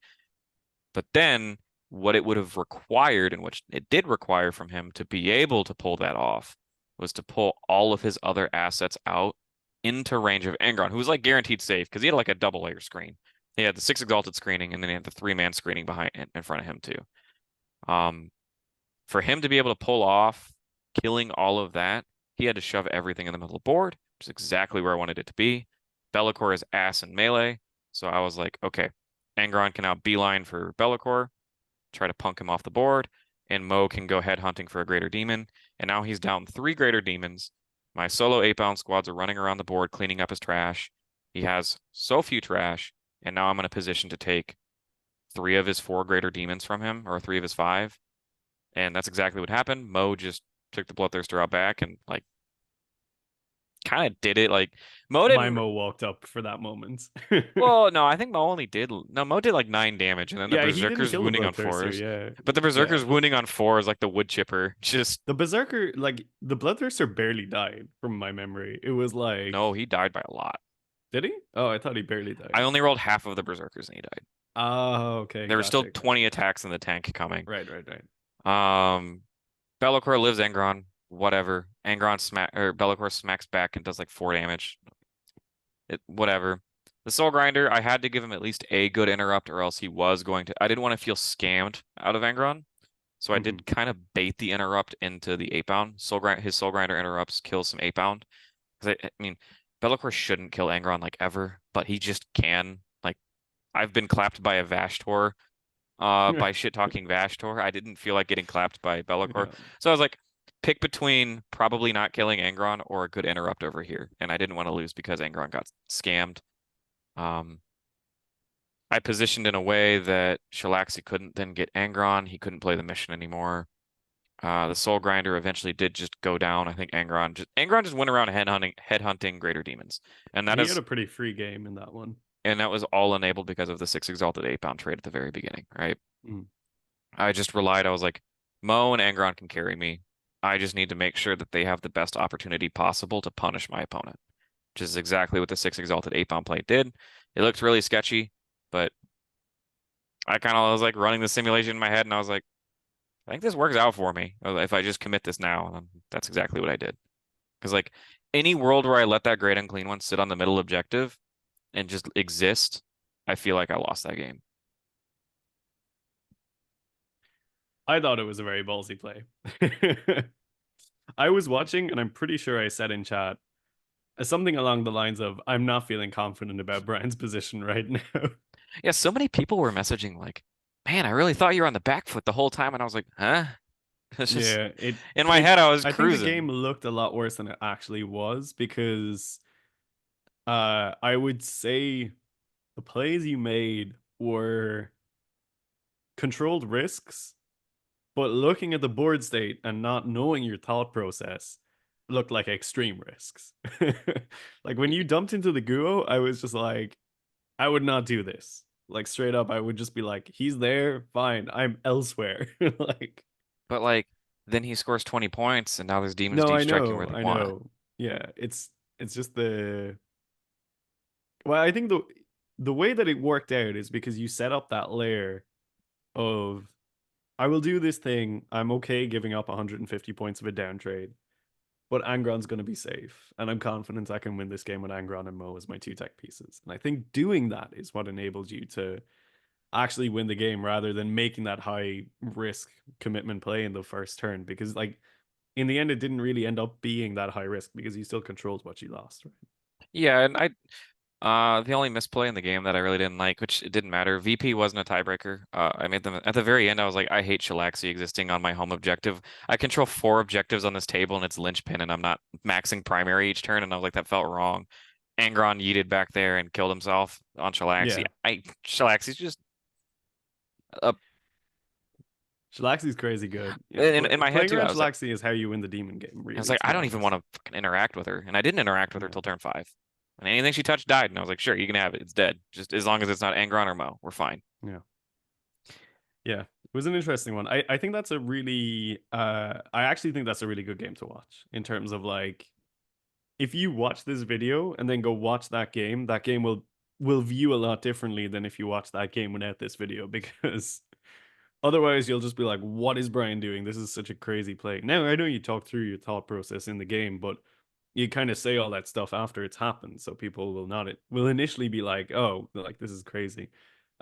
But then what it would have required, and which it did require from him to be able to pull that off, was to pull all of his other assets out into range of Angron, who was like guaranteed safe because he had like a double layer screen. He had the 6 Exalted screening, and then he had the 3-man screening behind in front of him too. Um, for him to be able to pull off killing all of that, he had to shove everything in the middle of the board, which is exactly where I wanted it to be. Be'lakor is ass in melee, so I was like, okay, Angron can now beeline for Be'lakor, try to punk him off the board, and Mo can go head hunting for a greater demon. And now he's down 3 greater demons. My solo 8-bound squads are running around the board cleaning up his trash. He has so few trash, and now I'm in a position to take 3 of his 4 greater demons from him, or 3 of his 5. And that's exactly what happened. Mo just took the Bloodthirster out back and like kind of did it. Like Mo didn't. Mimo walked up for that moment. Well, no, I think Mo only did. No, Mo did like 9 damage, and then the Yeah, he didn't Berserker's kill the wounding on Bloodthirster. 4s. Yeah, But the yeah. Berserker's wounding on 4 is like the wood chipper. Just The Berserker, like the Bloodthirster, barely died from my memory. It was like, no, he died by a lot. did he? Oh, I thought he barely I died. only rolled half of the Berserkers and he died. Oh, okay, There were still gotcha, gotcha, 20 gotcha. attacks in the tank coming. Right, right, right. Um, Be'lakor lives Angron. Whatever. Angron smack or Be'lakor smacks back and does like 4 damage. Whatever. The Soul Grinder, I had to give him at least a good interrupt, or else he was going to. I didn't want to feel scammed out of Angron, so I Hmm. did kind of bait the interrupt into the 8-bound. His Soul Grinder interrupts kills some 8-bound. Because I mean, Be'lakor shouldn't kill Angron like ever, but he just can. Like I've been clapped by a Vashtor, by shit talking Vashtor. I didn't feel like getting clapped by Be'lakor. Yeah. So I was like, pick between probably not killing Angron or a good interrupt over here. And I didn't want to lose because Angron got scammed. Um, I positioned in a way that Shalaxi couldn't then get Angron. He couldn't play the mission anymore. The Soul Grinder eventually did just go down. I think Angron just went around headhunting greater demons. And that He had is a pretty free game in that one. and that was all enabled because of the 6 Exalted 8-bound trade at the very beginning, right? Mm. I just relied, I was like, Mo and Angron can carry me. I just need to make sure that they have the best opportunity possible to punish my opponent, which is exactly what the 6 Exalted 8-bound plate did. It looked really sketchy, but I kind of was like running the simulation in my head and I was like, I think this works out for me. If I just commit this now, then that's exactly what I did. Because like any world where I let that Great Unclean One sit on the middle objective and just exist, I feel like I lost that game. I thought it was a very ballsy play. I was watching, and I'm pretty sure I said in chat something along the lines of, "I'm not feeling confident about Brian's position right now." Yeah, so many people were messaging like, "Man, I really thought you were on the back foot the whole time," and I was like, "Huh?" It's just Yeah, it in my it. head, I was I think the cruising. game looked a lot worse than it actually was because I would say the plays you made were controlled risks, but looking at the board state and not knowing your thought process looked like extreme risks. Like when you dumped into the Guo, I was just like, I would not do this. Like straight up, I would just be like, he's there, fine, I'm elsewhere. Like, But like, then he scores 20 points, and now there's demons no, deep I striking where know, they I want. know. Yeah, it's just the well, I think the way that it worked out is because you set up that layer of I will do this thing. I'm okay giving up 150 points of a down trade, but Angron's going to be safe, and I'm confident I can win this game with Angron and Mo as my two tech pieces. And I think doing that is what enables you to actually win the game rather than making that high risk commitment play in the first turn. Because like in the end, it didn't really end up being that high risk because you still controlled what you lost, right? Yeah, and the only misplay in the game that I really didn't like, which it didn't matter, VP wasn't a tiebreaker. I made them at the very end. I was like, I hate Shalaxi existing on my home objective. I control 4 objectives on this table, and it's linchpin, and I'm not maxing primary each turn. And I was like, that felt wrong. Angron yeeted back there and killed himself on Shalaxi. Yeah, Shalaxi's just uh, Shalaxi's crazy good. Yeah, in my head playing too. around Shalaxi is how you win the demon game, I was really, like, to I be don't even want honest. to fucking interact with her, and I didn't interact with her Yeah, till turn 5. And anything she touched died, and I was like, sure, you can have it. It's dead. Just as long as it's not Angron or Mo, we're fine. yeah. Yeah, it was an interesting one. I think that's a really I actually think that's a really good game to watch in terms of like if you watch this video and then go watch that game will view a lot differently than if you watch that game without this video because otherwise you'll just be like, what is Brian doing? This is such a crazy play. Now I know you talk through your thought process in the game, but you kind of say all that stuff after it's happened, so people will not will initially be like, "Oh, like this is crazy."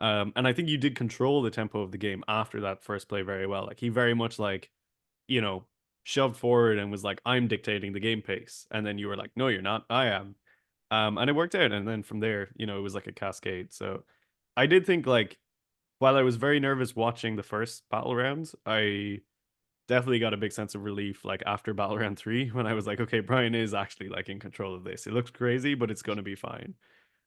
And I think you did control the tempo of the game after that first play very well. Like he very much like, you know, shoved forward and was like, "I'm dictating the game pace," and then you were like, "No, you're not. I am." And it worked out. And then from there, it was like a cascade. So I did think like while I was very nervous watching the first battle rounds, I definitely got a big sense of relief like after battle round 3 when I was like, okay, Brian is actually like in control of this. It looks crazy, but it's gonna be fine.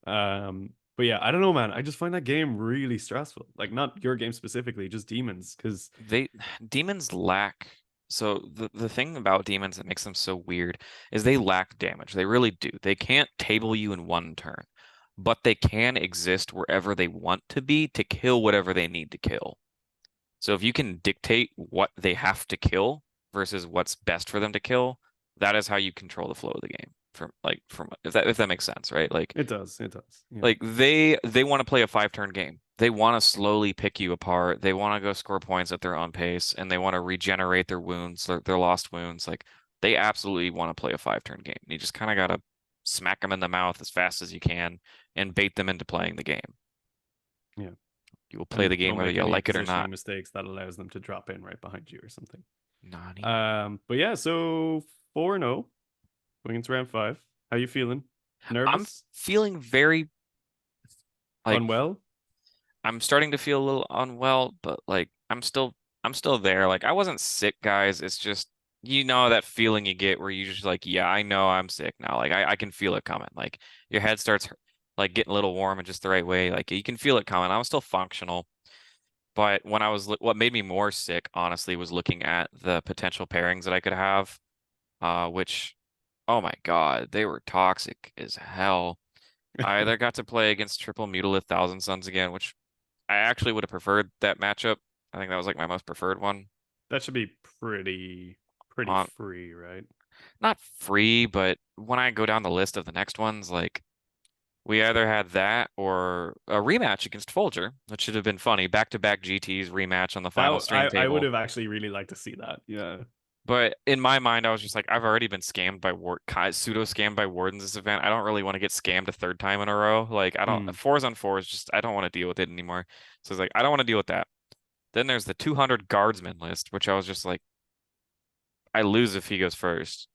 But yeah, I don't know, man. I just find that game really stressful. Like not your game specifically, just demons, because They demons lack. So the thing about demons that makes them so weird is they lack damage. They really do. They can't table you in one turn, but they can exist wherever they want to be to kill whatever they need to kill. So if you can dictate what they have to kill versus what's best for them to kill, that is how you control the flow of the game. From if that makes sense, right? it does, it does. Yeah. Like they want to play a 5 turn game. They want to slowly pick you apart. They want to go score points at their own pace, and they want to regenerate their wounds, their lost wounds. Like they absolutely want to play a 5 turn game. You just kind of gotta smack them in the mouth as fast as you can and bait them into playing the game. Yeah. You will play And the game don't whether make you any like it or positioning not. mistakes that allows them to drop in right behind you or something. Nani. But yeah, so 4-0 going into round 5. How you feeling? I'm Nervous? feeling very like Unwell? I'm starting to feel a little unwell, but like I'm still there. Like I wasn't sick, guys. It's just that feeling you get where you just like, yeah, I know I'm sick now. Like I can feel it coming. Like your head starts like getting a little warm in just the right way. Like you can feel it coming. I'm still functional. But when what made me more sick, honestly, was looking at the potential pairings that I could have, which, oh my God, they were toxic as hell. I either got to play against triple Mutalith Thousand Sons again, which I actually would have preferred that matchup. I think that was like my most preferred one. That should be pretty On free, right? Not free, but when I go down the list of the next ones, like we either had that or a rematch against Folger, which should have been funny. Back-to-back GTs rematch on the final That stream I would table. have actually really liked to see that. Yeah. But in my mind, I was just like, I've already been scammed by pseudo scammed by wardens this event. I don't really want to get scammed a third time in a row. Like I don't Hmm. fours on fours, just I don't want to deal with it anymore. So it's like I don't want to deal with that. Then there's the 200 guardsman list, which I was just like, I lose if he goes first.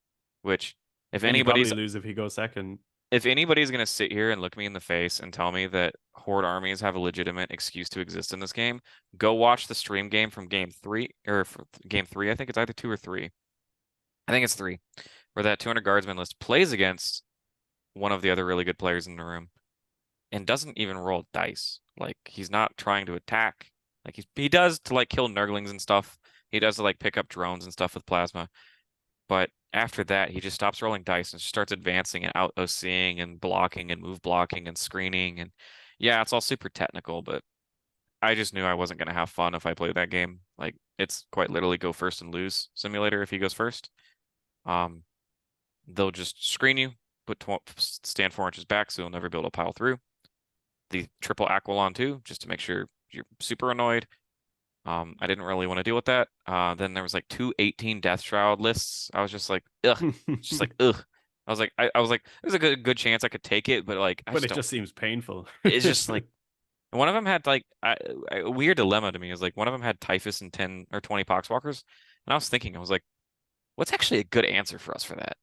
Which if And you anybody's probably lose if he goes second. if anybody's gonna sit here and look me in the face and tell me that horde armies have a legitimate excuse to exist in this game, go watch the stream game from game three game three. I think it's either two or three. I think it's three, where that 200 guardsman list plays against one of the other really good players in the room and doesn't even roll dice. Like he's not trying to attack. Like he does to like kill nurglings and stuff. He does to like pick up drones and stuff with plasma. But after that, he just stops rolling dice and starts advancing and out OCing and blocking and move blocking and screening. And yeah, it's all super technical, but I just knew I wasn't going to have fun if I played that game. Like it's quite literally go first and lose simulator if he goes first. Um, they'll just screen you, stand 4 inches back so you'll never be able to pile through. The triple Aquilon too, just to make sure you're super annoyed. I didn't really want to deal with that. Then there was like 218 Death Shroud lists. I was just like, ugh, just like, ugh. I was like, there's a good chance I could take it, but like, I But just it don't. just seems painful. It's just like one of them had like a weird dilemma to me is like one of them had typhus and 10 or 20 poxwalkers, and I was thinking, I was like, what's actually a good answer for us for that?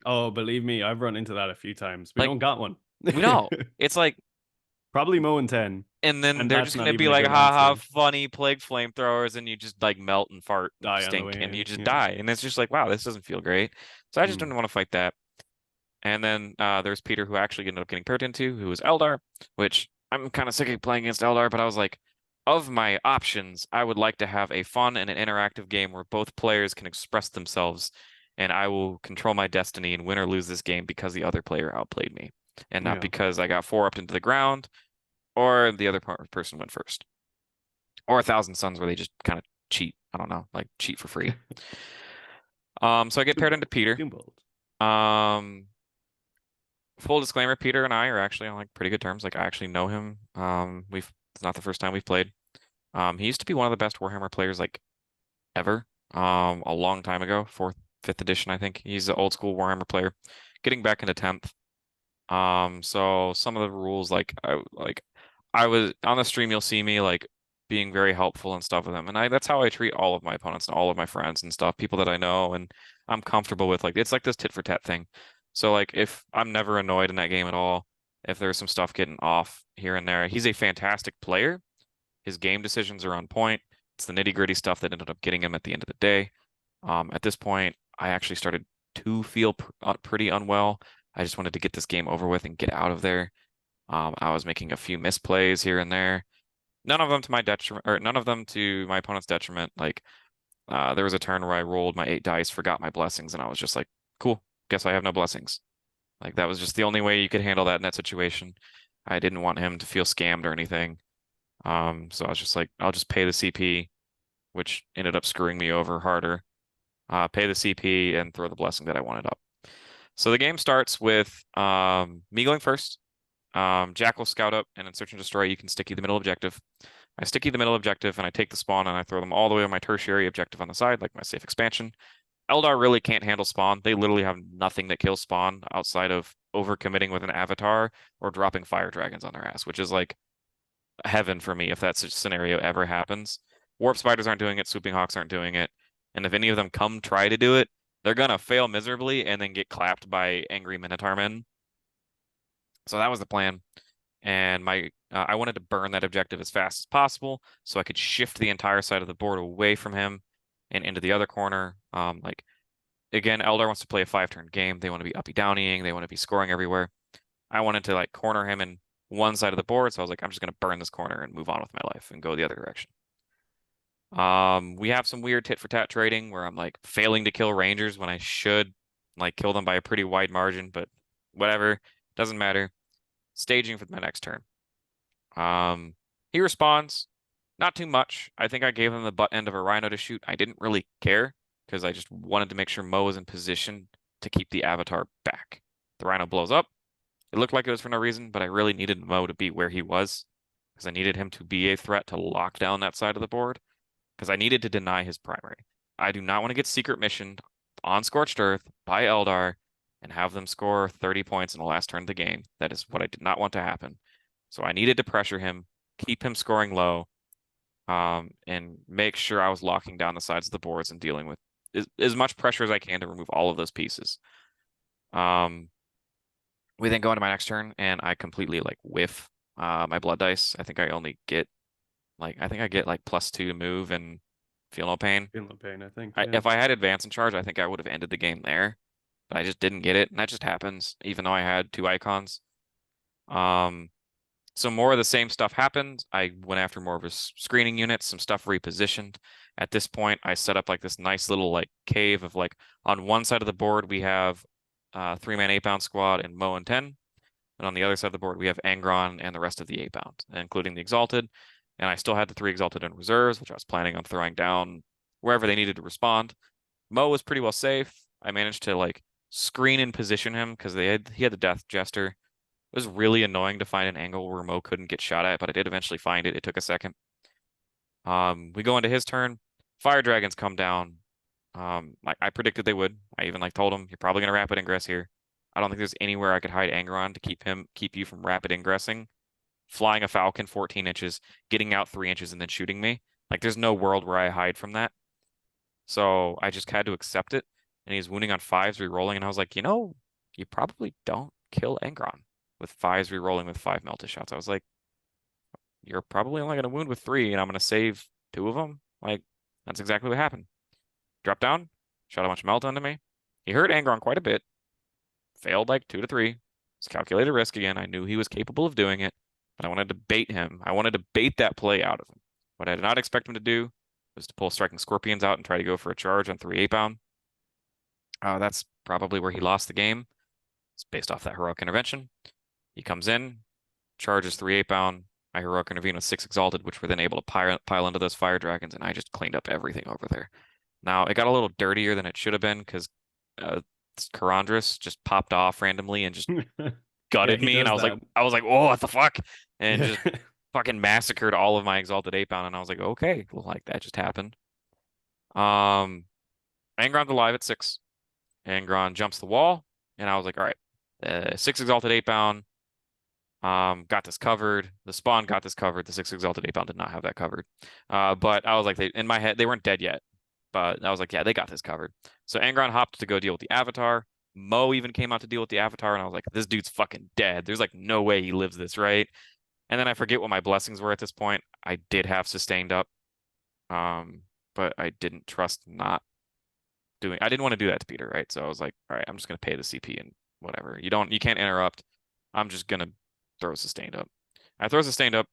Oh, believe me, I've run into that a few times. We Like, don't got one. we know it's like, Probably Mow and 10. and then And they're that's just not gonna even be a like, good haha, answer. funny plague flamethrowers, and you just like melt and fart and Die on the stink, way and you in. just Yeah. die, and it's just like, wow, this doesn't feel great. So I just Hmm. didn't want to fight that. And then there's Peter, who actually ended up getting paired into, who was Eldar, which I'm kind of sick of playing against Eldar, but I was like, of my options, I would like to have a fun and an interactive game where both players can express themselves, and I will control my destiny and win or lose this game because the other player outplayed me, and not Yeah. because I got 4 up into the ground or the other person went first, or a Thousand Suns where they just kind of cheat. I don't know, like cheat for free. So I get paired into Doombold. Peter. Doombold. Um, Full disclaimer, Peter and I are actually on like pretty good terms. Like I actually know him. It's not the first time we've played. He used to be one of the best Warhammer players like ever. A long time ago, fourth, fifth edition, I think. He's an old school Warhammer player, getting back into 10th. So some of the rules, I was on the stream, you'll see me like being very helpful and stuff with them, and that's how I treat all of my opponents and all of my friends and stuff, people that I know and I'm comfortable with. Like it's like this tit for tat thing. So like if I'm never annoyed in that game at all, if there's some stuff getting off here and there, he's a fantastic player. His game decisions are on point. It's the nitty gritty stuff that ended up getting him at the end of the day. At this point, I actually started to feel pretty unwell. I just wanted to get this game over with and get out of there. I was making a few misplays here and there. None of them to my detriment, or none of them to my opponent's detriment. Like, there was a turn where I rolled my 8 dice, forgot my blessings, and I was just like, cool, guess I have no blessings. Like, that was just the only way you could handle that in that situation. I didn't want him to feel scammed or anything. So I was just like, I'll just pay the CP, which ended up screwing me over harder. Pay the CP and throw the blessing that I wanted up. So the game starts with me going first. Jack will scout up, and in search and destroy, you can sticky the middle objective. I sticky the middle objective, and I take the spawn, and I throw them all the way on my tertiary objective on the side, like my safe expansion. Eldar really can't handle spawn. They literally have nothing that kills spawn outside of overcommitting with an avatar or dropping fire dragons on their ass, which is like heaven for me if that scenario ever happens. Warp spiders aren't doing it, swooping hawks aren't doing it, and if any of them come try to do it, they're gonna fail miserably and then get clapped by angry minotaur men. So that was the plan. and I wanted to burn that objective as fast as possible so I could shift the entire side of the board away from him and into the other corner. Like again, Eldar wants to play a 5-turn game. They want to be uppy downeying. They want to be scoring everywhere. I wanted to like corner him in one side of the board, so I was like, I'm just gonna burn this corner and move on with my life and go the other direction. We have some weird tit for tat trading where I'm like failing to kill Rangers when I should like kill them by a pretty wide margin, but whatever, doesn't matter. Staging for my next turn. He responds, not too much. I think I gave him the butt end of a rhino to shoot. I didn't really care because I just wanted to make sure Mo was in position to keep the avatar back. The rhino blows up. It looked like it was for no reason, but I really needed Mo to be where he was because I needed him to be a threat to lock down that side of the board because I needed to deny his primary. I do not want to get secret missioned on Scorched Earth by Eldar and have them score 30 points in the last turn of the game. That is what I did not want to happen. So I needed to pressure him, keep him scoring low, and make sure I was locking down the sides of the boards and dealing with as much pressure as I can to remove all of those pieces. We then go into my next turn, and I completely like whiff my blood dice. I think I only get like +2 to move and feel no pain. Feel no pain, I think. Yeah. If I had advance and charge, I think I would have ended the game there, but I just didn't get it, and that just happens, even though I had 2 icons. So more of the same stuff happened. I went after more of his screening units, some stuff repositioned. At this point, I set up like this nice little like cave of like on one side of the board we have 3-man 8-bound squad and Mo and 10. And on the other side of the board we have Angron and the rest of the 8-bound, including the Exalted. And I still had the 3 Exalted in reserves, which I was planning on throwing down wherever they needed to respond. Mo was pretty well safe. I managed to like screen and position him because he had the Death Jester. It was really annoying to find an angle where Mo couldn't get shot at, but I did eventually find it. It took a second. We go into his turn. Fire dragons come down. Like I predicted they would. I even like told him you're probably gonna rapid ingress here. I don't think there's anywhere I could hide Angron to keep you from rapid ingressing. Flying a falcon 14 inches, getting out 3 inches, and then shooting me. Like there's no world where I hide from that. So I just had to accept it. And he's wounding on 5s, re-rolling, and I was like, you probably don't kill Angron with 5s re-rolling with 5 melted shots. I was like, you're probably only going to wound with 3, and I'm going to save 2 of them. Like, that's exactly what happened. Drop down, shot a bunch of melt onto me. He hurt Angron quite a bit. Failed like 2 to 3. It's calculated risk again. I knew he was capable of doing it, but I wanted to bait him. I wanted to bait that play out of him. What I did not expect him to do was to pull Striking Scorpions out and try to go for a charge on 3 8-bound. That's probably where he lost the game. It's based off that heroic intervention. He comes in, charges 3 8-bound. I heroic intervene with 6 Exalted, which were then able to pile into those fire dragons, and I just cleaned up everything over there. Now, it got a little dirtier than it should have been because Karandris just popped off randomly and just gutted me, and I was like, oh, what the fuck? And just fucking massacred all of my Exalted 8-bound, and I was like, okay, well, like that just happened. Angron's alive at 6. Angron jumps the wall, and I was like, all right, 6 Exalted 8-bound. Got this covered. The spawn got this covered. The 6 Exalted 8-bound did not have that covered. But I was like, in my head, they weren't dead yet. But I was like, yeah, they got this covered. So Angron hopped to go deal with the Avatar. Mo even came out to deal with the Avatar, and I was like, this dude's fucking dead. There's like no way he lives this, right? And then I forget what my blessings were at this point. I did have sustained up. But I didn't trust not doing. I didn't want to do that to Peter, right? So I was like, all right, I'm just gonna pay the CP and whatever. You can't interrupt. I'm just gonna throw sustained up. I throw sustained up.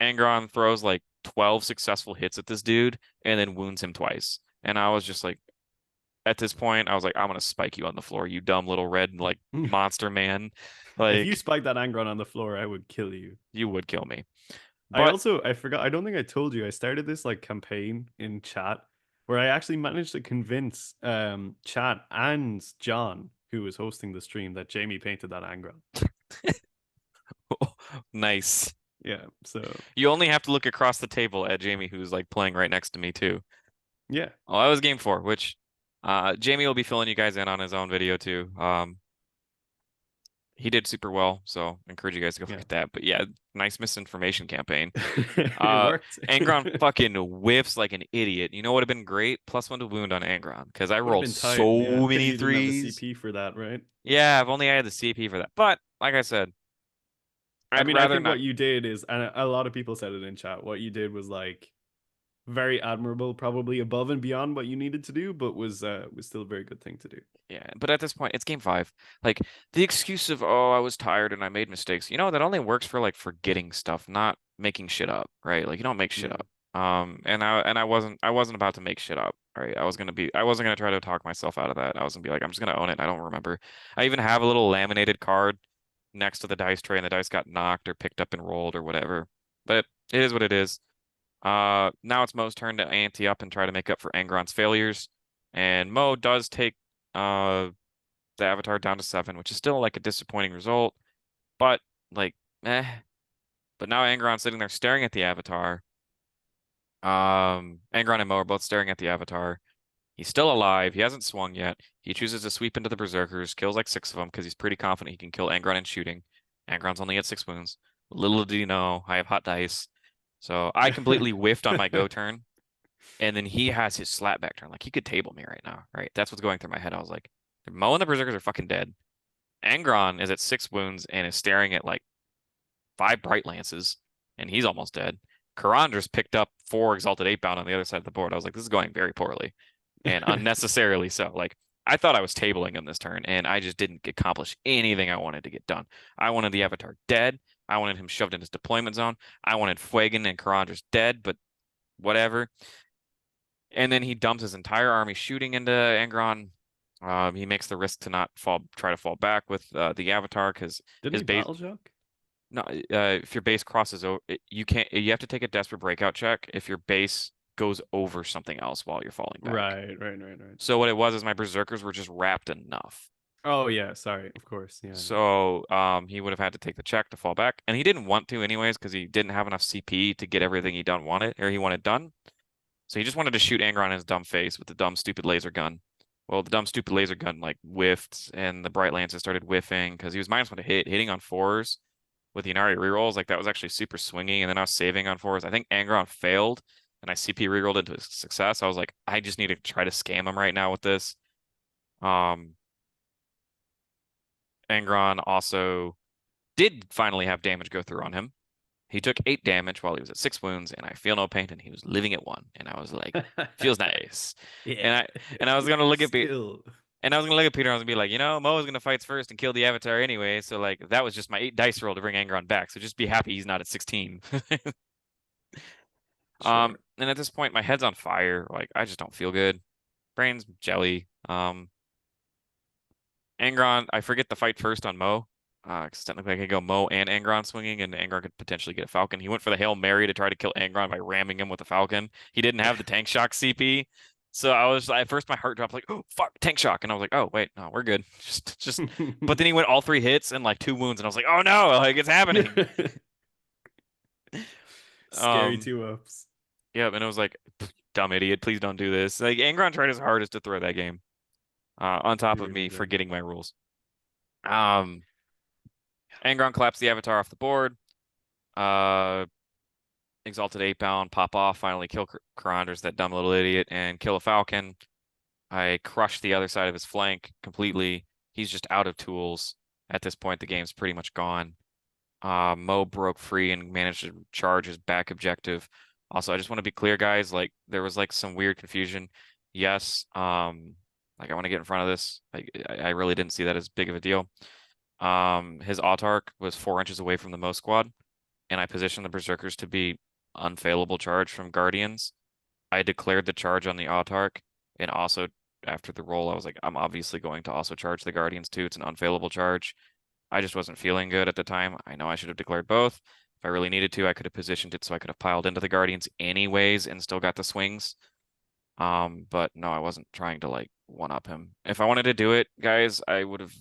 Angron throws like 12 successful hits at this dude and then wounds him twice. And I was just like, at this point, I was like, I'm gonna spike you on the floor, you dumb little red like monster man. Like if you spiked that Angron on the floor, I would kill you. You would kill me. But I forgot. I don't think I told you. I started this like campaign in chat where I actually managed to convince chat and John, who was hosting the stream, that Jamie painted that Angron. Nice. Yeah. So you only have to look across the table at Jamie, who's like playing right next to me too. Yeah. Oh, that was game 4, which Jamie will be filling you guys in on his own video too. He did super well, so I encourage you guys to go look at that. But yeah, nice misinformation campaign. It worked. Angron fucking whiffs like an idiot. You know what would have been great? +1 to wound on Angron because I rolled so many 3s. CP for that, right? Yeah, if only I had the CP for that. But like I said, I I'd mean, I rather think not. what you did is, and a lot of people said it in chat, what you did was like very admirable, probably above and beyond what you needed to do, but was still a very good thing to do. Yeah, but at this point, it's game 5. Like the excuse of, oh, I was tired and I made mistakes. That only works for like forgetting stuff, not making shit up, right? Like you don't make shit Yeah. up. And I wasn't about to make shit up, right? I wasn't gonna try to talk myself out of that. I was gonna be like, I'm just gonna own it. I don't remember. I even have a little laminated card next to the dice tray, and the dice got knocked or picked up and rolled or whatever. But it is what it is. Now it's Mo's turn to ante up and try to make up for Angron's failures. And Mo does take uh the Avatar down to 7, which is still like a disappointing result, but like eh. But now Angron's sitting there staring at the Avatar. Angron and Mo are both staring at the Avatar. He's still alive. He hasn't swung yet. He chooses to sweep into the Berserkers, kills like 6 of them because he's pretty confident he can kill Angron in shooting. Angron's only at 6 wounds. Little did he know, I have hot dice. So I completely whiffed on my go turn. And then he has his slapback turn. Like he could table me right now, right? That's what's going through my head. I was like, Mo and the Berserkers are fucking dead. Angron is at 6 wounds and is staring at like 5 bright lances, and he's almost dead. Karandra's picked up 4 exalted 8-bound on the other side of the board. I was like, this is going very poorly and unnecessarily so. Like I thought I was tabling him this turn, and I just didn't accomplish anything I wanted to get done. I wanted the Avatar dead. I wanted him shoved in his deployment zone. I wanted Fuegan and Karandra's dead, but whatever. And then he dumps his entire army shooting into Angron. He makes the risk to not try to fall back with the Avatar because Didn't his he base. battle shock? No, if your base crosses over, you can't. You have to take a desperate breakout check if your base goes over something else while you're falling back. Right. So what it was is my Berserkers were just wrapped enough. Oh yeah, sorry. Of course. Yeah. So he would have had to take the check to fall back, and he didn't want to anyways because he didn't have enough CP to get everything he wanted done. So he just wanted to shoot Angron in his dumb face with the dumb stupid laser gun. Well, the dumb stupid laser gun like whiffed, and the bright lances started whiffing because he was -1 to hit, hitting on 4s with the Inari rerolls. Like that was actually super swingy, and then I was saving on 4s. I think Angron failed, and I CP rerolled into a success. I was like, I just need to try to scam him right now with this. Um, Angron also did finally have damage go through on him. He took 8 damage while he was at 6 wounds, and I feel no pain, and he was living at 1. And I was like, feels nice. And Yeah. I was gonna look at Still. And I was gonna look at Peter and I was gonna be like, Mo is gonna fight first and kill the Avatar anyway. So like that was just my 8 dice roll to bring Angron back. So just be happy he's not at 16. Sure. And at this point my head's on fire. Like I just don't feel good. Brain's jelly. Angron, I forget the fight first on Mo. Because technically I could go Mo and Angron swinging, and Angron could potentially get a Falcon. He went for the Hail Mary to try to kill Angron by ramming him with a Falcon. He didn't have the tank shock CP. So I was at first my heart dropped like, oh fuck, tank shock. And I was like, oh wait, no, we're good. Just but then he went all 3 hits and like 2 wounds, and I was like, oh no, like it's happening. Scary Um, 2-ups. yeah, and it was like, dumb idiot, please don't do this. Like Angron tried his hardest to throw that game. On He top of really me did. forgetting my rules. Um, Angron claps the Avatar off the board. Uh, Exalted 8-bound, pop off, finally kill Karandra's that dumb little idiot, and kill a Falcon. I crush the other side of his flank completely. He's just out of tools. At this point, the game's pretty much gone. Mo broke free and managed to charge his back objective. Also, I just want to be clear, guys, like there was like some weird confusion. Yes, like I want to get in front of this. Like I really didn't see that as big of a deal. His Autarch was 4 inches away from the Mo squad, and I positioned the Berserkers to be unfailable charge from Guardians. I declared the charge on the Autarch, and also after the roll, I was like, I'm obviously going to also charge the Guardians too. It's an unfailable charge. I just wasn't feeling good at the time. I know I should have declared both. If I really needed to, I could have positioned it so I could have piled into the Guardians anyways and still got the swings. But no, I wasn't trying to like one-up him. If I wanted to do it, guys, I would have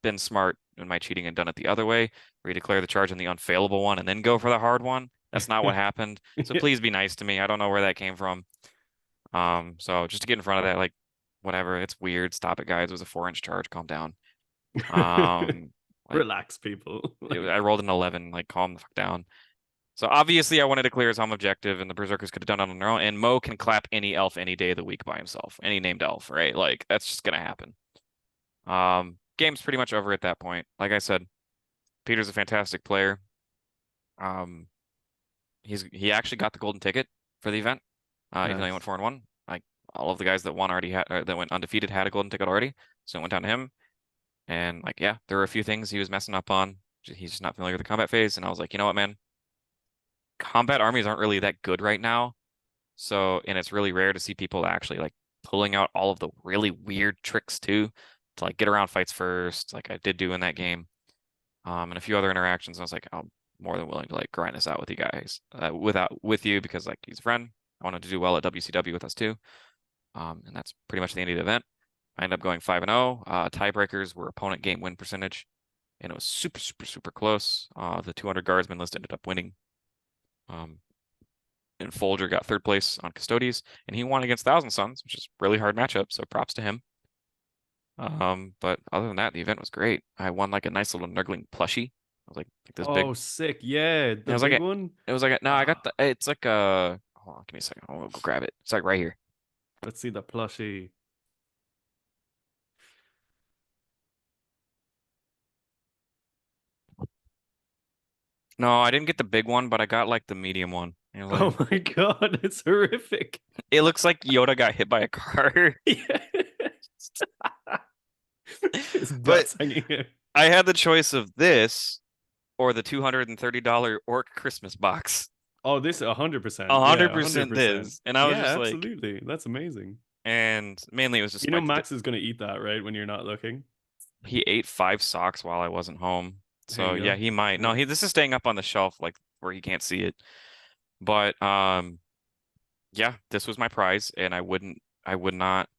been smart in my cheating and done it the other way, where you declare the charge on the unfailable one and then go for the hard one. That's not what happened. So please be nice to me. I don't know where that came from. So just to get in front of that, like whatever, it's weird. Stop it, guys. It was a 4-inch charge. Calm down. Um, like Relax, people. I rolled an 11. Like calm the fuck down. So obviously I wanted to clear his home objective, and the Berserkers could have done it on their own. And Mo can clap any elf any day of the week by himself, any named elf, right? Like that's just gonna happen. Game's pretty much over at that point. Like I said, Peter's a fantastic player. Um, he actually got the golden ticket for the event. Even though he went Nice. 4-1, like all of the guys that won already had that went undefeated had a golden ticket already, so it went down to him. And like, yeah, there were a few things he was messing up on. He's just not familiar with the combat phase, and I was like, you know what, man, combat armies aren't really that good right now. So, and it's really rare to see people actually like pulling out all of the really weird tricks too to like get around fights first, like I did do in that game. And a few other interactions. I was like, I'm more than willing to like grind this out with you guys, with you because like he's a friend. I wanted to do well at WCW with us too. And that's pretty much the end of the event. I ended up going 5-0. Tiebreakers were opponent game win percentage, and it was super, super, super close. The 200 guardsman list ended up winning. Um, and Folger got third place on Custodes, and he won against Thousand Sons, which is a really hard matchup. So props to him. But other than that, the event was great. I won like a nice little Nurgling plushie. It was like this big. Oh, sick. Yeah, It the was like big a, one. it was like a, no, I got Ah, the. It's like a. Hold on, give me a second. I'll go grab it. It's like right here. let's see the plushie. No, I didn't get the big one, but I got like the medium one. It was like Oh my God, it's horrific. it looks like Yoda got hit by a car. Yeah. His But guts hanging out. I had the choice of this or the $230 Orc Christmas box. Oh, this 100%. Yeah, 100% 100%. this. And I was Yeah, just like, absolutely. That's amazing. and mainly it was just You know, like Max is gonna eat that, right? When you're not looking. he ate 5 socks while I wasn't home. There So you yeah, go. he might. No, Nice. this is staying up on the shelf like where he can't see it. But yeah, this was my prize and I would not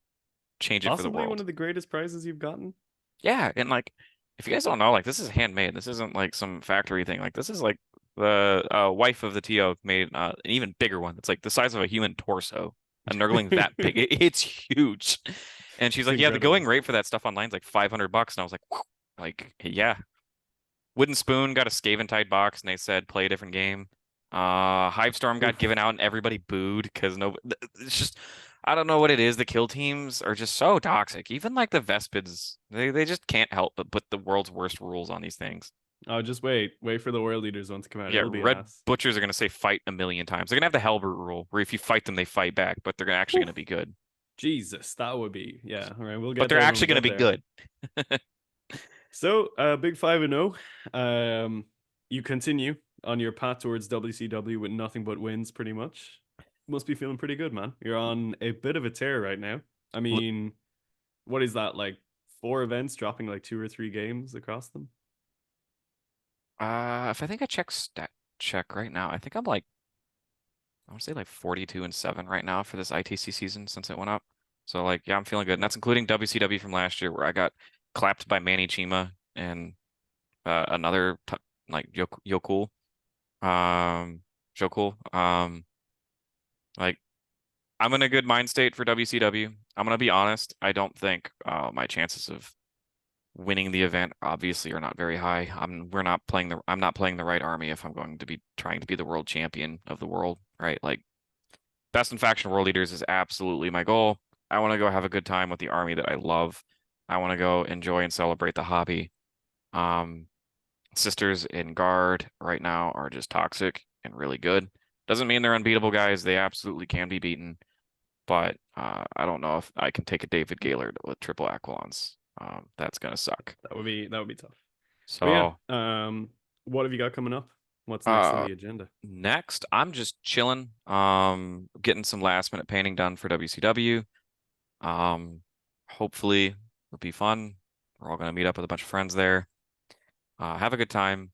change it for the Possibly one world. of the greatest prizes you've gotten. Yeah, and like if you guys don't know, like this is handmade. This isn't like some factory thing. Like this is like the wife of the TO made an even bigger one. It's like the size of a human torso. A Nurgling that big. It's huge. And she's It's like, yeah, the going incredible. rate for that stuff online is like $500. And I was like, "Whew." Like, yeah. Wooden Spoon got a Scaventide box and they said play a different game. Hivestorm got given Oof. out and everybody booed because no, it's just I don't know what it is. The kill teams are just so toxic. Even like the Vespids, they just can't help but put the world's worst rules on these things. Oh, just wait. Wait for the World Leaders one to come out. Yeah, It'll be Red ass. Butchers are gonna say fight a million times. They're gonna have the Halberd rule where if you fight them, they fight back, but they're actually Oof. gonna be good. Jesus, that would be. Yeah. All right. We'll But get they're there when we actually gonna get be there. good. So, big 5-0. You continue on your path towards WCW with nothing but wins, pretty much. Must be feeling pretty good, man. You're on a bit of a tear right now. I mean, what is that, like 4 events dropping like 2 or 3 games across them? If I think I check stat check right now, I think I'm like I want to say like 42-7 right now for this ITC season since it went up. So like, yeah, I'm feeling good. And that's including WCW from last year where I got clapped by Manny Chima and another like Yokul, um, Jokul. Like I'm in a good mind state for WCW. I'm gonna be honest. I don't think my chances of winning the event obviously are not very high. I'm not playing the right army if I'm going to be trying to be the world champion of the world, right? Like best in faction world leaders is absolutely my goal. I want to go have a good time with the army that I love. I want to go enjoy and celebrate the hobby. Um, Sisters in guard right now are just toxic and really good. Doesn't mean they're unbeatable guys. They absolutely can be beaten, but I don't know if I can take a David Gaylord with triple Aquilons. That's gonna suck. That would be tough. But yeah, So what have you got coming up? What's next on uh, the agenda? next, I'm just chilling, getting some last minute painting done for WCW. Um, Hopefully it'll be fun. We're all gonna meet up with a bunch of friends there. Have a good time.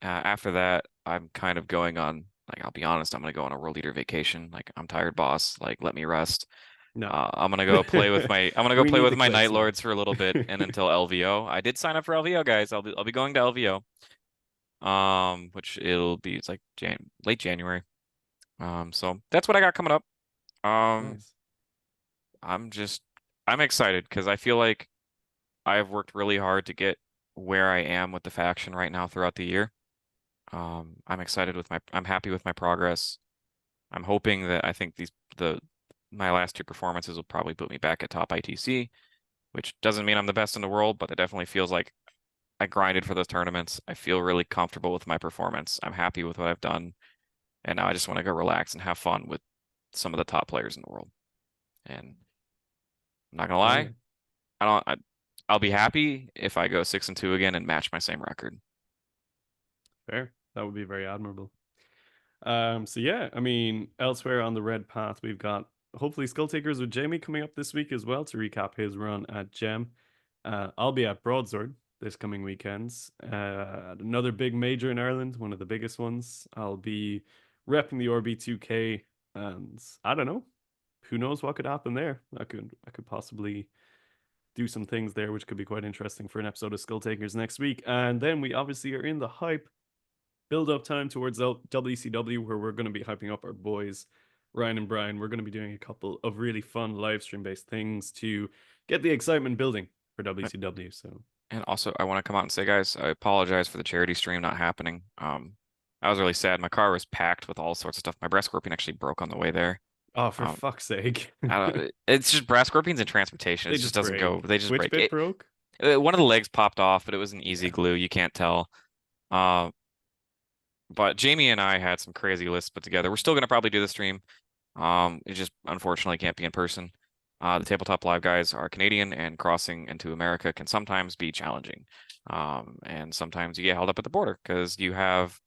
After that, I'm kind of going on, like, I'll be honest, I'm gonna go on a world leader vacation. Like, I'm tired, boss. Like, let me rest. No. I'm gonna go play with We need the my Night clips now. Lords for a little bit and until LVO. I did sign up for LVO, guys. I'll be going to LVO. Which it's like late January. So that's what I got coming up. Um, Nice. I'm just I'm excited because I feel like I've worked really hard to get where I am with the faction right now throughout the year. I'm happy with my progress. I'm hoping that I think my last 2 performances will probably put me back at top ITC, which doesn't mean I'm the best in the world, but it definitely feels like I grinded for those tournaments. I feel really comfortable with my performance. I'm happy with what I've done. And now I just want to go relax and have fun with some of the top players in the world. And I'm not gonna Hell yeah. lie, I don't. I'll be happy if I go 6-2 again and match my same record. Fair. That would be very admirable. So yeah, I mean, elsewhere on the red path, we've got hopefully Skull Takers with Jamie coming up this week as well to recap his run at Gem. I'll be at Broadsword this coming weekends. Another big major in Ireland, one of the biggest ones. I'll be repping the RB2K, and I don't know, who knows what could happen there. I could possibly do some things there, which could be quite interesting for an episode of Skull Takers next week. And then we obviously are in the hype build up time towards WCW, where we're going to be hyping up our boys, Ryan and Brian. We're going to be doing a couple of really fun live stream based things to get the excitement building for WCW. So, And also, I want to come out and say, guys, I apologize for the charity stream not happening. I was really sad. My car was packed with all sorts of stuff. My breast scorpion actually broke on the way there. oh, for Um, fuck's sake. I don't, it's just breast scorpions in transportation. It They just just doesn't go. break. They just Which break. bit broke? One of the legs popped off, but it was an easy Yeah. glue. You can't tell. Uh, but Jamie and I had some crazy lists put together. We're still gonna probably do the stream. It just unfortunately can't be in person. The tabletop live guys are Canadian, and crossing into America can sometimes be challenging. And sometimes you get held up at the border because you have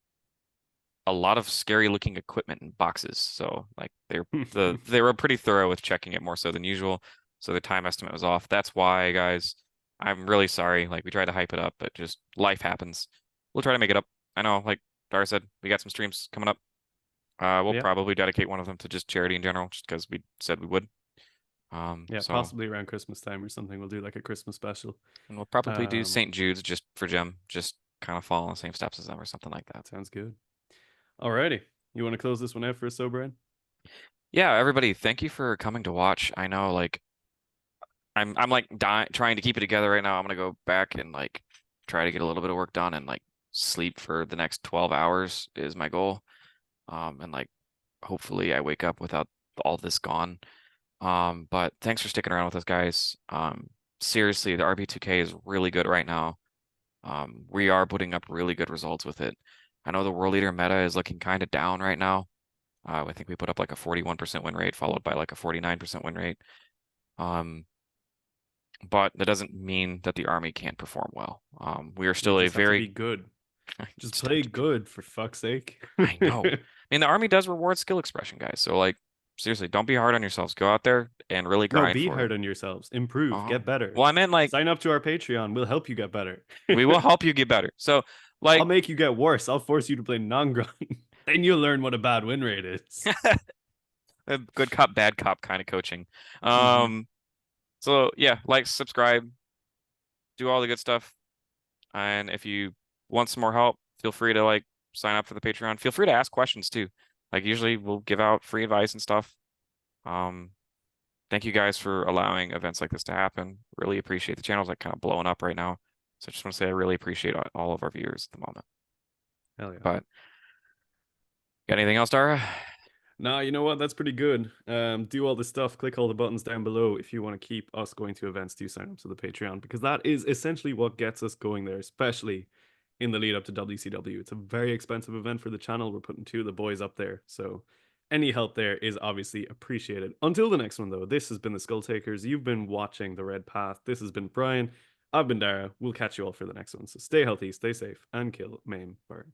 a lot of scary looking equipment in boxes. So like they were pretty thorough with checking it more so than usual. So the time estimate was off. That's why, guys, I'm really sorry. Like we tried to hype it up, but just life happens. We'll try to make it up. I know, like Dara said, we got some streams coming up. We'll Yeah. probably dedicate one of them to just charity in general, just because we said we would. Yeah. So Possibly around Christmas time or something. We'll do like a Christmas special. and we'll probably do Um, St. Jude's just for Gem, just kind of follow in the same steps as them or something like that. Sounds good. Alrighty. You want to close this one out for us, so Brian? Yeah, everybody, thank you for coming to watch. I know, like, I'm like trying to keep it together right now. I'm gonna go back and like try to get a little bit of work done and like sleep for the next 12 hours is my goal. And like hopefully I wake up without all this gone. But thanks for sticking around with us, guys. Seriously, the RB2K is really good right now. We are putting up really good results with it. I know the world leader meta is looking kind of down right now. I think we put up like a 41% win rate, followed by like a 49% win rate. But that doesn't mean that the army can't perform well. We are You still a just have to be very good. Just just have play to be. good for fuck's sake. I know. I mean, the army does reward skill expression, guys. So like, seriously, don't be hard on yourselves. Go out there and really No, grind be for it. hard on yourselves. Improve. Get better. Well, I meant like Sign up to our Patreon. We'll help you get better. we will help you get better. So I'll like, make you get worse. I'll force you to play non-grind. Then you'll learn what a bad win rate is. a good cop, bad cop kind of coaching. Hmm. So yeah, like, subscribe, do all the good stuff. And if you want some more help, feel free to like sign up for the Patreon. Feel free to ask questions too. Like usually we'll give out free advice and stuff. Um, Thank you guys for allowing events like this to happen. Really appreciate the channel's like kind of blowing up right now. So I just want to say I really appreciate all of our viewers at the moment. Hell yeah. But got anything else, Dara? Nah, you know what? That's pretty good. Do all the stuff. Click all the buttons down below if you want to keep us going to events. Do sign up to the Patreon because that is essentially what gets us going there, especially in the lead up to WCW. It's a very expensive event for the channel. We're putting two of the boys up there, so any help there is obviously appreciated. Until the next one, though, this has been the Skull Takers. You've been watching the Red Path. This has been Brian. I've been Dara. We'll catch you all for the next one. So stay healthy, stay safe, and kill, maim, burn.